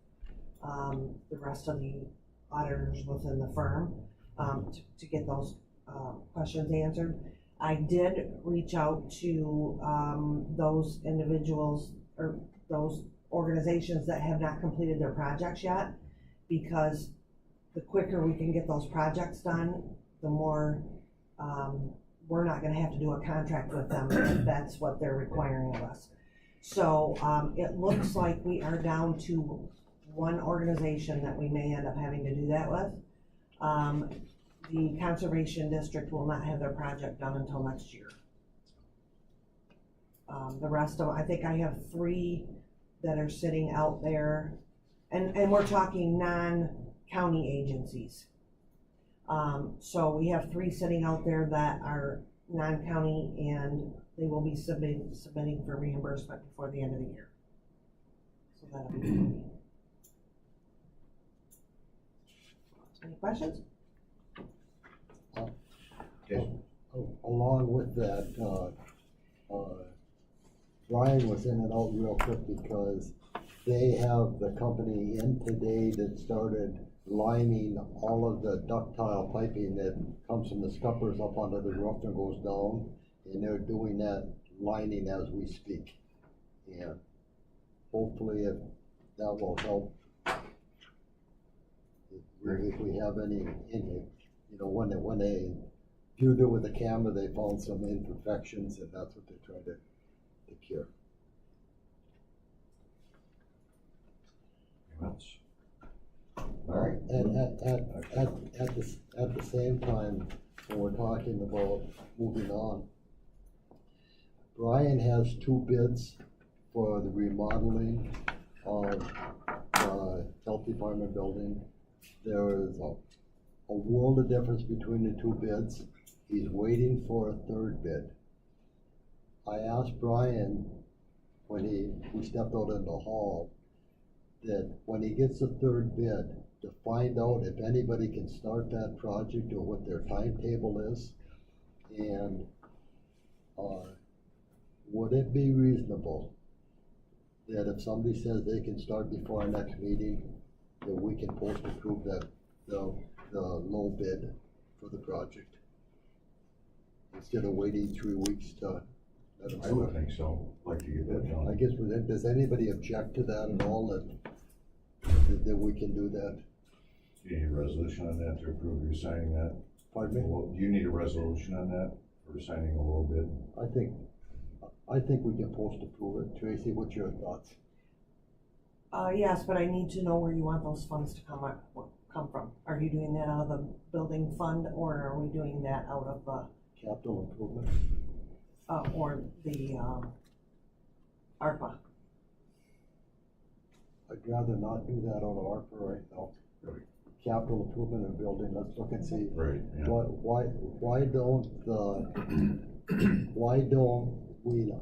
S5: the rest of the auditors within the firm to get those questions answered. I did reach out to those individuals or those organizations that have not completed their projects yet, because the quicker we can get those projects done, the more we're not gonna have to do a contract with them if that's what they're requiring of us. So it looks like we are down to one organization that we may end up having to do that with. The Conservation District will not have their project done until next year. The rest of them, I think I have 3 that are sitting out there, and we're talking non-county agencies. So we have 3 sitting out there that are non-county, and they will be submitting for reimbursement before the end of the year. So that'll be. Any questions?
S4: Along with that, Brian was in and out real quick because they have the company in today that started lining all of the ductile piping that comes from the scuppers up onto the roof and goes down, and they're doing that lining as we speak. And hopefully if that will help, if we have any, you know, when they viewed it with the camera, they found some imperfections, and that's what they're trying to cure. All right, and at the same time, when we're talking about moving on, Brian has 2 bids for the remodeling of the Health Department building. There is a world of difference between the 2 bids. He's waiting for a 3rd bid. I asked Brian when we stepped out in the hall that when he gets a 3rd bid, to find out if anybody can start that project or what their timetable is, and would it be reasonable that if somebody says they can start before our next meeting, that we can post approve that the low bid for the project instead of waiting 3 weeks to let them
S7: I would think so, like to get that
S4: I
S7: done.
S4: guess, does anybody object to that at all, that we can do that?
S7: Do you need a resolution on that to approve you signing that?
S4: Pardon me?
S7: Well, do you need a resolution on that for signing a low bid?
S4: I think we can post approve it. Tracy, what's your thoughts?
S5: Yes, but I need to know where you want those funds to come from. Are you doing that out of the building fund, or are we doing that out of the,
S4: Capital improvement?
S5: or the ARPA.
S4: I'd rather not do that on ARPA right now.
S7: Right.
S4: Capital improvement and building, let's look and see.
S7: Right, yeah.
S4: Why don't we,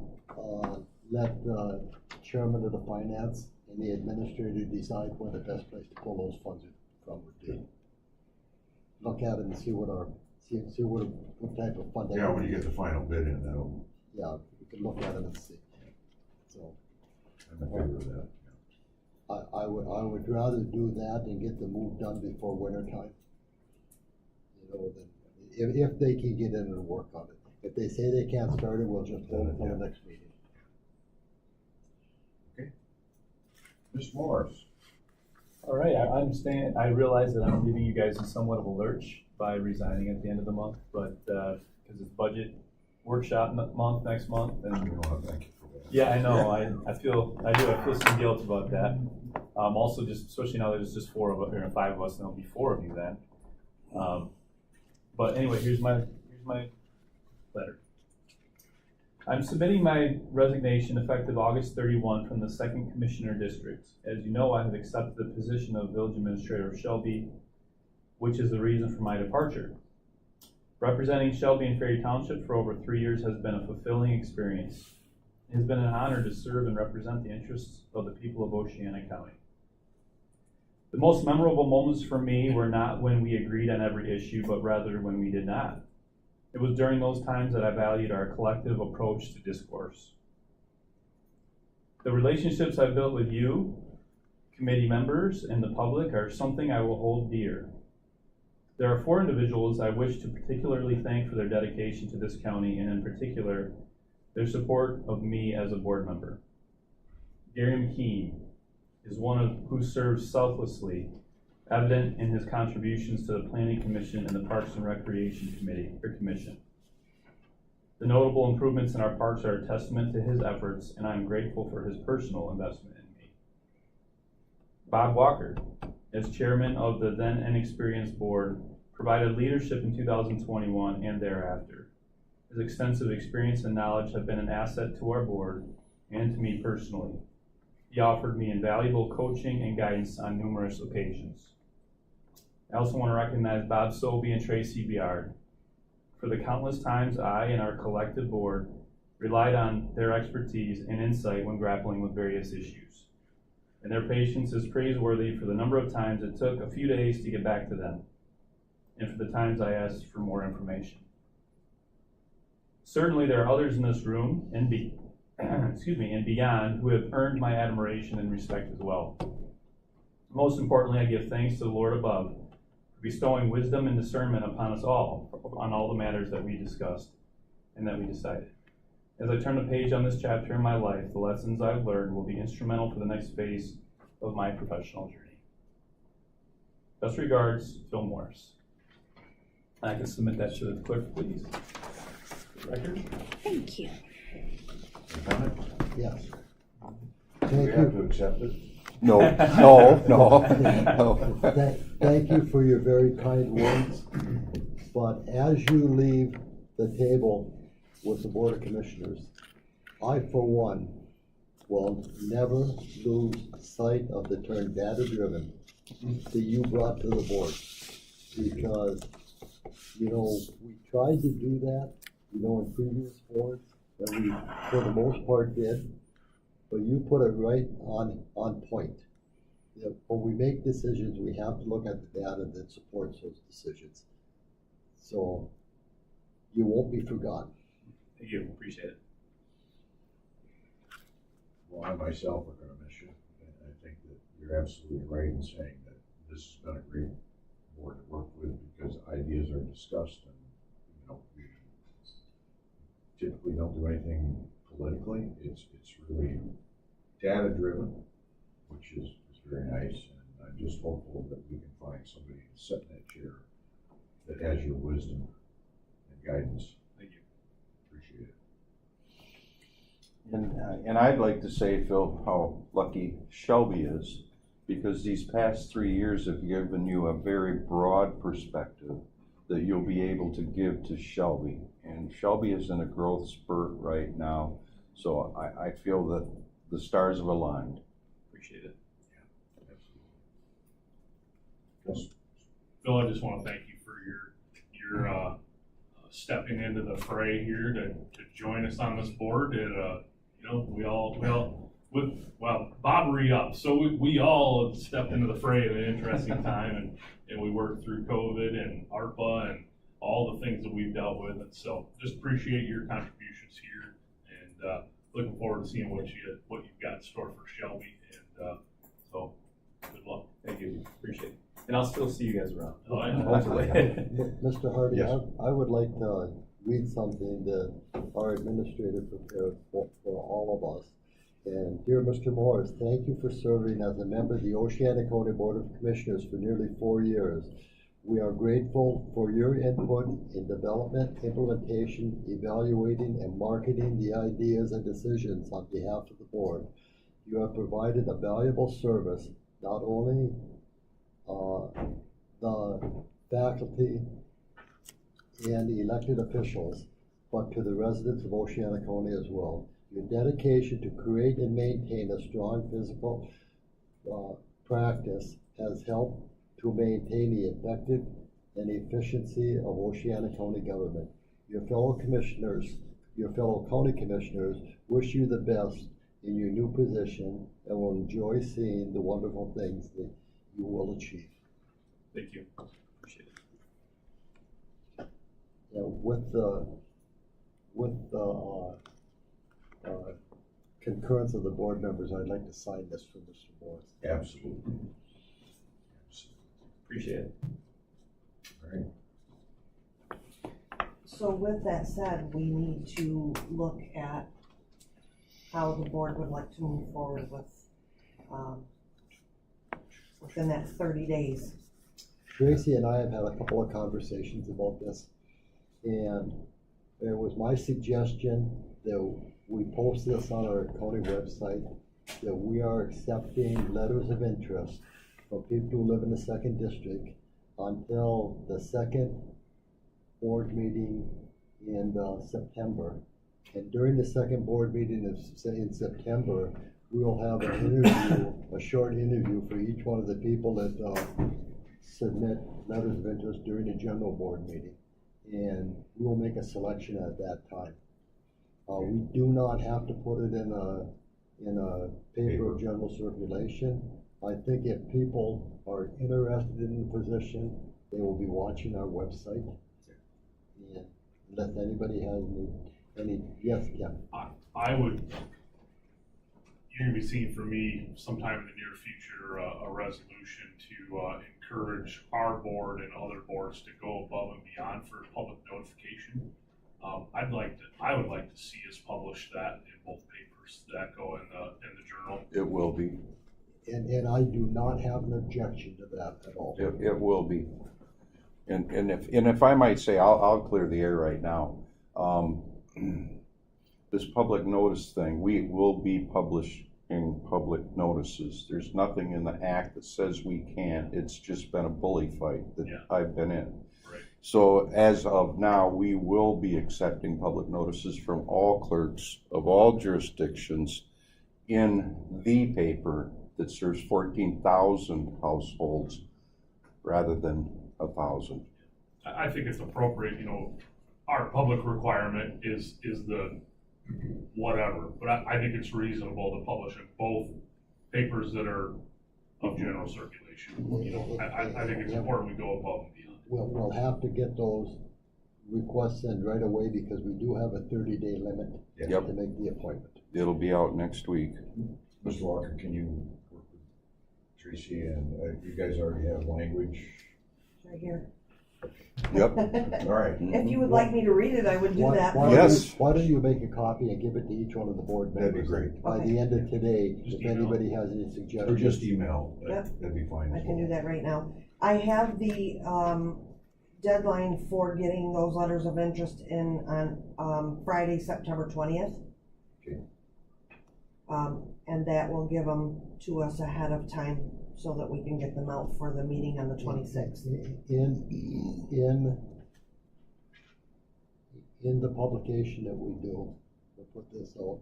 S4: let the chairman of the finance and the administrator decide where the best place to pull those funds from would be? Look at it and see what what type of fund.
S7: Yeah, when you get the final bid in, that'll,
S4: Yeah, we can look at it and see. So,
S7: I'm in favor of that.
S4: I would rather do that and get the move done before winter time. You know, than, if they can get in and work on it. If they say they can't start it, we'll just hold it till the next meeting.
S7: Ms. Morris?
S6: All right, I understand, I realize that I'm leaving you guys in somewhat of a lurch by resigning at the end of the month, but, because it's budget workshop month next month,
S7: We
S6: and,
S7: want to thank you for that.
S6: yeah, I know, I feel some guilt about that. Also just, especially now there's just 4 of us, or 5 of us, and there'll be 4 of you then. But anyway, here's my letter. I'm submitting my resignation effective August 31 from the 2nd Commissioner District. As you know, I have accepted the position of Village Administrator of Shelby, which is the reason for my departure. Representing Shelby and Ferry Township for over 3 years has been a fulfilling experience. It has been an honor to serve and represent the interests of the people of Oceana County. The most memorable moments for me were not when we agreed on every issue, but rather when we did not. It was during those times that I valued our collective approach to discourse. The relationships I've built with you, committee members, and the public are something I will hold dear. There are 4 individuals I wish to particularly thank for their dedication to this county, and in particular, their support of me as a board member. Gary McKee is one of who serves selflessly, evident in his contributions to the Planning Commission and the Parks and Recreation Commission. The notable improvements in our parks are a testament to his efforts, and I am grateful for his personal investment in me. Bob Walker, as chairman of the then inexperienced board, provided leadership in 2021 and thereafter. His extensive experience and knowledge have been an asset to our board and to me personally. He offered me invaluable coaching and guidance on numerous occasions. I also want to recognize Bob Sobey and Tracy Biard for the countless times I and our collective board relied on their expertise and insight when grappling with various issues. And their patience is praiseworthy for the number of times it took a few days to get back to them, and for the times I asked for more information. Certainly there are others in this room and beyond who have earned my admiration and respect as well. Most importantly, I give thanks to the Lord above for bestowing wisdom and discernment upon us all on all the matters that we discussed and that we decided. As I turn the page on this chapter in my life, the lessons I've learned will be instrumental for the next phase of my professional journey. Best regards, Phil Morris. I can submit that to the clerk, please. For the record.
S9: Thank you.
S7: Any comment?
S4: Yes.
S7: Do
S4: Thank
S7: we have
S4: you.
S7: to accept it?
S2: No.
S4: Thank you for your very kind words. But as you leave the table with the Board of Commissioners, I, for one, will never lose sight of the term data-driven that you brought to the board. Because, you know, we tried to do that, you know, in previous boards, that we, for the most part, did. But you put it right on point. That when we make decisions, we have to look at the data that supports those decisions. So you won't be forgotten.
S6: Thank you, appreciate it.
S7: Well, I myself are gonna miss you, and I think that you're absolutely right in saying that this has been a great board to work with, because ideas are discussed, and, you know, we typically don't do anything politically. It's really data-driven, which is very nice, and I'm just hopeful that we can find somebody to sit in that chair that has your wisdom and guidance.
S6: Thank you.
S7: Appreciate it.
S2: And I'd like to say, Phil, how lucky Shelby is, because these past 3 years have given you a very broad perspective that you'll be able to give to Shelby. And Shelby is in a growth spurt right now. So I feel that the stars have aligned.
S6: Appreciate it.
S3: Phil, I just want to thank you for your stepping into the fray here to join us on this board. And, we all, Bob re-upped, so we all stepped into the fray at an interesting time, and we worked through COVID and ARPA and all the things that we've dealt with. And so just appreciate your contributions here, and looking forward to seeing what you've got in store for Shelby. And so good luck.
S6: Thank you, appreciate it. And I'll still see you guys around.
S3: Oh, yeah.
S6: Hopefully.
S4: Mr. Hardy,
S7: Yes.
S4: I would like to read something that our administrator prepared for all of us. And dear Mr. Morris, thank you for serving as a member of the Oceana County Board of Commissioners for nearly 4 years. We are grateful for your input in development, implementation, evaluating, and marketing the ideas and decisions on behalf of the board. You have provided a valuable service, not only the faculty and elected officials, but to the residents of Oceana County as well. Your dedication to create and maintain a strong physical practice has helped to maintain the effective and efficiency of Oceana County government. Your fellow county commissioners wish you the best in your new position and will enjoy seeing the wonderful things that you will achieve.
S6: Thank you, appreciate it.
S4: With the concurrence of the board members, I'd like to sign this for Mr. Morris.
S7: Absolutely.
S6: Appreciate it.
S7: All right.
S5: So with that said, we need to look at how the board would like to move forward with, within that 30 days.
S4: Tracy and I have had a couple of conversations about this, and it was my suggestion that we post this on our county website, that we are accepting letters of interest from people who live in the 2nd District until the 2nd board meeting in September. And during the 2nd board meeting in September, we will have an interview, a short interview for each one of the people that submit letters of interest during the general board meeting. And we will make a selection at that time. We do not have to put it in a paper of general circulation. I think if people are interested in the position, they will be watching our website. And unless anybody has any, yes, Ken?
S3: I would, you're gonna be seeing from me sometime in the near future, a resolution to encourage our board and other boards to go above and beyond for public notification. I would like to see us publish that in both papers that go in the journal.
S2: It will be.
S4: And I do not have an objection to that at all.
S2: It will be. And if I might say, I'll clear the air right now. This public notice thing, we will be publishing public notices. There's nothing in the act that says we can't. It's just been a bully fight that I've been in.
S3: Right.
S2: So as of now, we will be accepting public notices from all clerks of all jurisdictions in the paper that serves 14,000 households rather than 1,000.
S3: I think it's appropriate, our public requirement is the whatever, but I think it's reasonable to publish in both papers that are of general circulation. I think it's important we go above and beyond.
S4: We'll have to get those requests in right away because we do have a 30-day limit
S2: Yep.
S4: to make the appointment.
S2: It'll be out next week.
S7: Mr. Walker, can you work with Tracy and you guys already have language?
S5: Right here.
S2: Yep.
S7: All right.
S5: If you would like me to read it, I would do that.
S2: Yes.
S4: Why don't you make a copy and give it to each one of the board members?
S7: That'd be great.
S4: By
S5: Okay.
S4: the end of today,
S7: Just
S4: if
S7: email.
S4: anybody has any
S7: Or
S4: suggestions.
S7: just email,
S5: Yep.
S7: that'd be fine
S5: I
S7: as
S5: can do
S7: well.
S5: that right now. I have the deadline for getting those letters of interest in on Friday, September 20th.
S7: Okay.
S5: And that will give them to us ahead of time so that we can get them out for the meeting on the 26th.
S4: In the publication that we do, we'll put this out,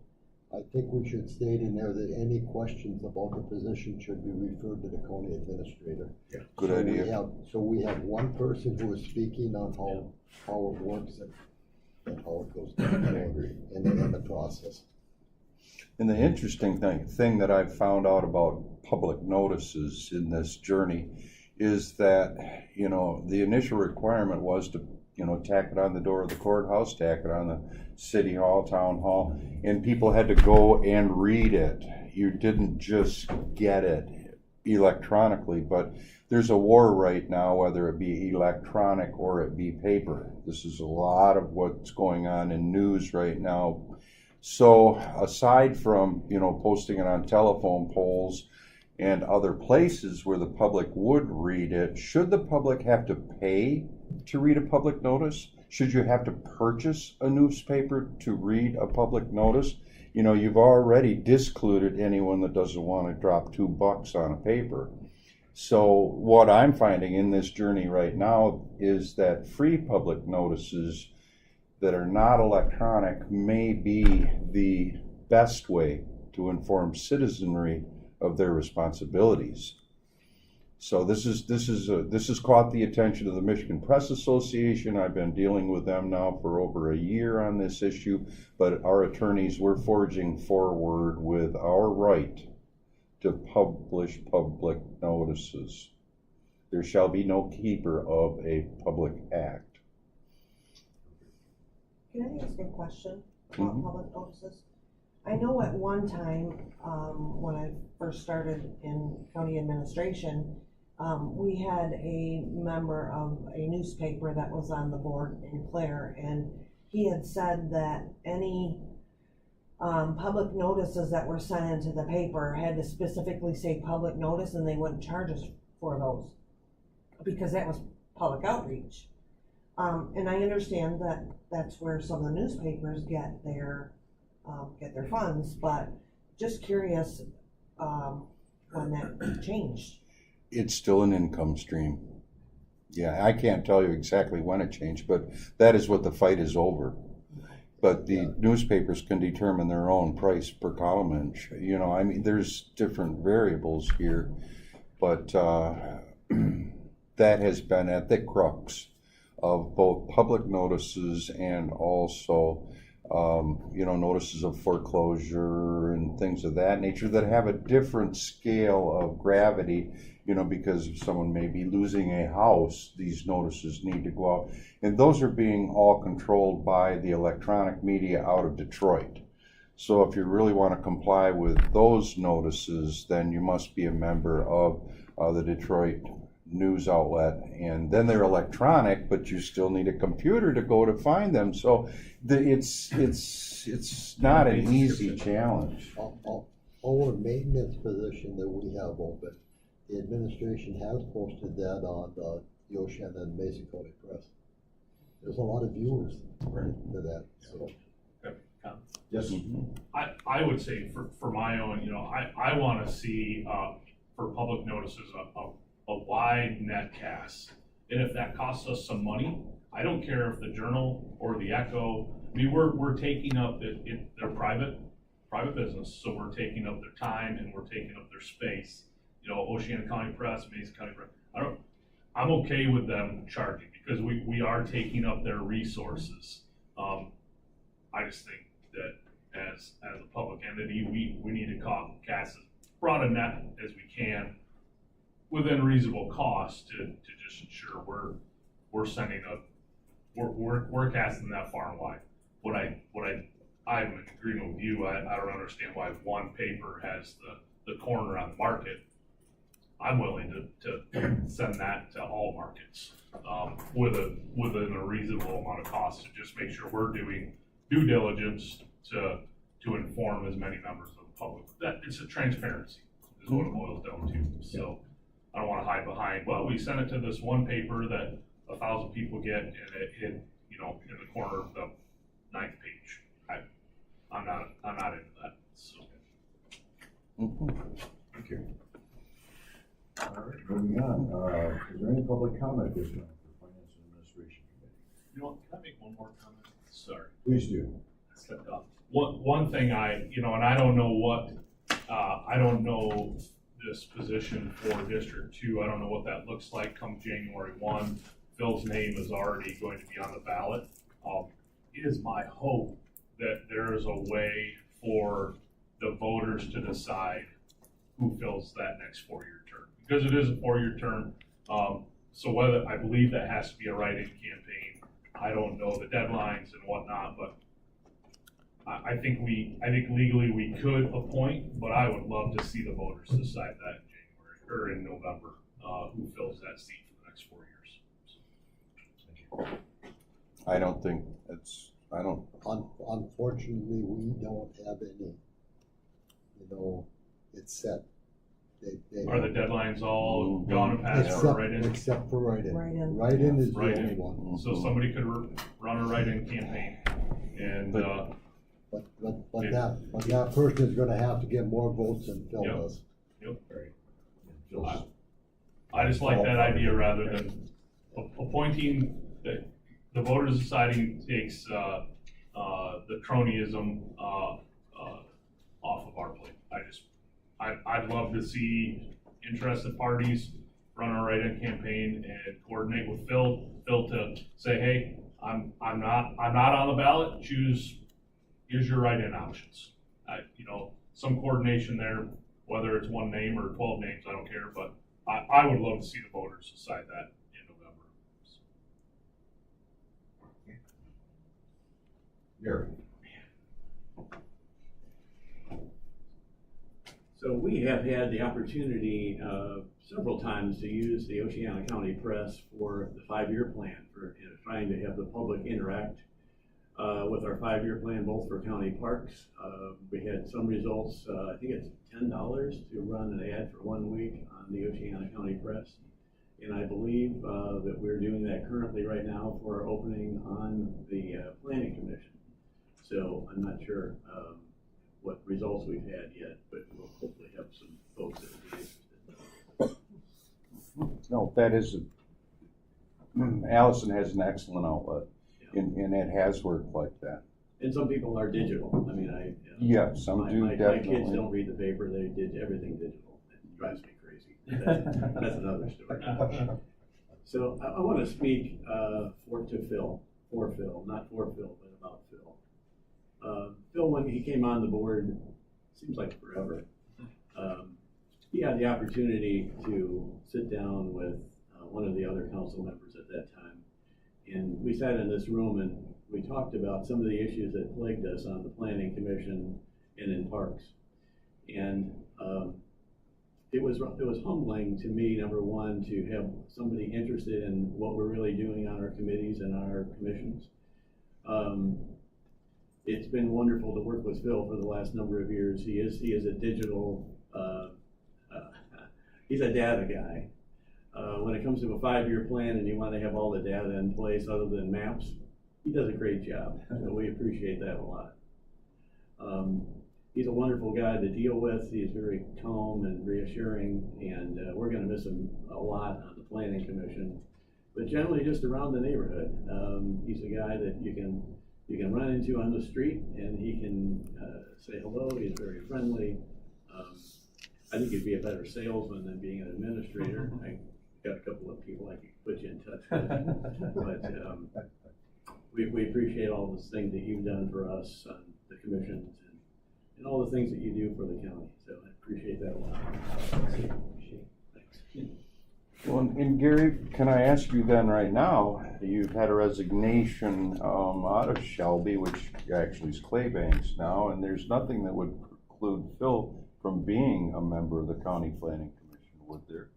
S4: I think we should state in there that any questions about the position should be referred to the county administrator.
S2: Good
S4: So
S2: idea.
S4: So we have one person who is speaking on how it works and how it goes down, in the process.
S2: And the interesting thing that I've found out about public notices in this journey is that, you know, the initial requirement was to, you know, tack it on the door of the courthouse, tack it on the city hall, town hall, and people had to go and read it. You didn't just get it electronically, but there's a war right now, whether it be electronic or it be paper. This is a lot of what's going on in news right now. So aside from, you know, posting it on telephone poles and other places where the public would read it, should the public have to pay to read a public notice? Should you have to purchase a newspaper to read a public notice? You know, you've already discluded anyone that doesn't want to drop $2 on a paper. So what I'm finding in this journey right now is that free public notices that are not electronic may be the best way to inform citizenry of their responsibilities. So this has caught the attention of the Michigan Press Association. I've been dealing with them now for over a year on this issue, but our attorneys were forging forward with our right to publish public notices. There shall be no keeper of a public act.
S5: Can I ask a question about public notices? I know at one time, when I first started in county administration, we had a member of a newspaper that was on the board in Clare, and he had said that any public notices that were sent into the paper had to specifically say public notice, and they wouldn't charge us for those because that was public outreach. And I understand that that's where some of the newspapers get their funds, but just curious when that changed.
S2: It's still an income stream. Yeah, I can't tell you exactly when it changed, but that is what the fight is over. But the newspapers can determine their own price per column inch. You know, I mean, there's different variables here, but that has been at the crux of both public notices and also, you know, notices of foreclosure and things of that nature that have a different scale of gravity, you know, because if someone may be losing a house, these notices need to go out. And those are being all controlled by the electronic media out of Detroit. So if you really want to comply with those notices, then you must be a member of the Detroit news outlet, and then they're electronic, but you still need a computer to go to find them. So it's not an easy challenge.
S4: Our maintenance position that we have open, the administration has posted that on the Oceana and Mesa County Press. There's a lot of viewers to that. So.
S7: Yes.
S3: I would say for my own, you know, I want to see for public notices a wide net cast. And if that costs us some money, I don't care if the Journal or the Echo, I mean, we're taking up their private business, so we're taking up their time and we're taking up their space. You know, Oceana County Press, Mesa County Press, I'm okay with them charging because we are taking up their resources. I just think that as a public entity, we need to cast as broad a net as we can within reasonable cost to just ensure we're sending we're casting that far and wide. I'm in agreement with you. I don't understand why one paper has the corner on the market. I'm willing to send that to all markets within a reasonable amount of cost to just make sure we're doing due diligence to inform as many members of the public. That it's a transparency is what it boils down to. So I don't want to hide behind, well, we sent it to this one paper that 1,000 people get and it hit, you know, in the corner of the 9th page. I'm not into that. So.
S7: Thank you. All right, moving on. Is there any public comment this time for Finance and Administration Committee?
S3: You know what, can I make one more comment? Sorry.
S7: Please do.
S3: I stepped off. one thing and I don't know what, I don't know this position for District 2. I don't know what that looks like come January 1. Phil's name is already going to be on the ballot. It is my hope that there is a way for the voters to decide who fills that next 4-year term. Because it is a 4-year term, so whether, I believe that has to be a write-in campaign. I don't know the deadlines and whatnot, but I think legally we could appoint, but I would love to see the voters decide that in January, or in November, who fills that seat for the next 4 years.
S2: I don't think it's, I don't,
S4: Unfortunately, we don't have any, it's set.
S3: Are the deadlines all gone and passed for write-in?
S4: Except for write-in.
S5: Write-in.
S4: Write-in is the
S3: Write-in.
S4: only one.
S3: So somebody could run a write-in campaign, and,
S4: But that person is gonna have to get more votes than Phil
S3: Yep.
S4: does.
S3: I just like that idea rather than appointing, the voters deciding takes, the cronyism, off of our plate. I'd love to see interested parties run a write-in campaign and coordinate with Phil to say, hey, I'm not on the ballot, here's your write-in options. Some coordination there, whether it's one name or 12 names, I don't care, but I would love to see the voters decide that in November.
S7: Gary.
S8: So we have had the opportunity several times to use the Oceana County Press for the 5-year plan, for trying to have the public interact with our 5-year plan, both for county parks. We had some results, I think it's $10 to run an ad for 1 week on the Oceana County Press. And I believe that we're doing that currently right now for our opening on the Planning Commission. So I'm not sure what results we've had yet, but we'll hopefully have some folks that will be interested.
S2: no, that is, Allison has an excellent outlet, and it has worked like that.
S8: And some people are digital. I mean,
S2: Yeah, some do
S8: my kids
S2: definitely.
S8: don't read the paper, they did everything digital. It drives me crazy. That's another story. So I want to speak for Phil, not for Phil, but about Phil. Phil, when he came on the board, seems like forever, he had the opportunity to sit down with one of the other council members at that time. And we sat in this room and we talked about some of the issues that plagued us on the Planning Commission and in parks. And it was humbling to me, number one, to have somebody interested in what we're really doing on our committees and our commissions. It's been wonderful to work with Phil for the last number of years. He is a digital, he's a data guy. When it comes to a 5-year plan and you want to have all the data in place other than maps, he does a great job. So we appreciate that a lot. He's a wonderful guy to deal with. He's very calm and reassuring, and we're going to miss him a lot on the Planning Commission, but generally just around the neighborhood. He's a guy that you can run into on the street, and he can say hello. He's very friendly. I think he'd be a better salesman than being an administrator. I got a couple of people I could put you in touch with, but we appreciate all those things that you've done for us on the commissions and all the things that you do for the county. So I appreciate that a lot. Thanks.
S2: Well, and Gary, can I ask you then right now, you've had a resignation out of Shelby, which actually is Claybanks now, and there's nothing that would preclude Phil from being a member of the County Planning Commission, would there?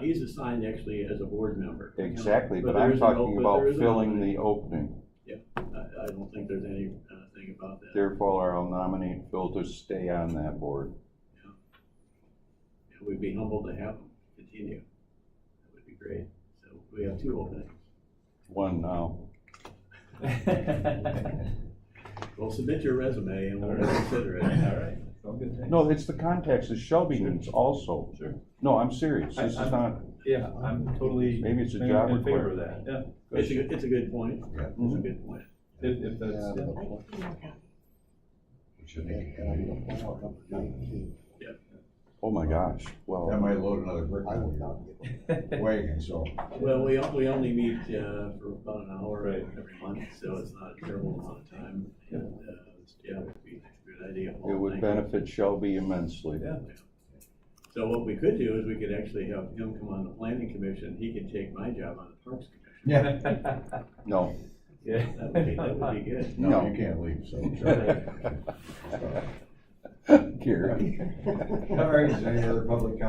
S8: He's assigned actually as a board member.
S2: Exactly, but
S8: there
S2: I'm
S8: is an
S2: talking about
S8: there is an
S2: filling
S8: opening.
S2: the opening.
S8: Yeah, I don't think there's any thing about that.
S2: Therefore, I'll nominate Phil to stay on that board.
S8: Yeah, we'd be humbled to have him continue. That would be great. So we have 2 openings.
S2: One now.
S8: Well, submit your resume and we'll consider it.
S6: All right. Sounds good. Thanks.
S2: No, it's the context that Shelby needs also.
S6: Sure.
S2: No, I'm serious. This is not,
S6: Yeah, I'm totally
S2: maybe it's a
S6: in
S2: job
S6: favor of
S2: requirement.
S6: that, yeah.
S8: It's a good point.
S7: Yeah.
S8: It's a good point.
S6: If that's,
S4: Yeah,
S6: yeah.
S5: I can see more copy.
S7: We should make a
S4: And
S7: committee.
S4: the final number 19.
S2: Oh my gosh,
S7: That
S2: well,
S7: might load another brick
S4: I would
S7: on
S4: not
S7: your
S4: get it.
S7: wagon, so.
S8: Well, we only meet, for about an hour
S6: Right.
S8: every month, so it's not a terrible amount of time. And, yeah, it'd be a good idea.
S2: it would benefit Shelby immensely.
S6: Yeah.
S8: So what we could do is we could actually have him come on the planning commission, he could take my job on the parks commission.
S7: Yeah.
S2: No,
S6: Yeah.
S8: That would be good.
S7: No,
S2: No.
S7: you can't leave, so.
S2: Gary.
S7: All right, is there any other public comment?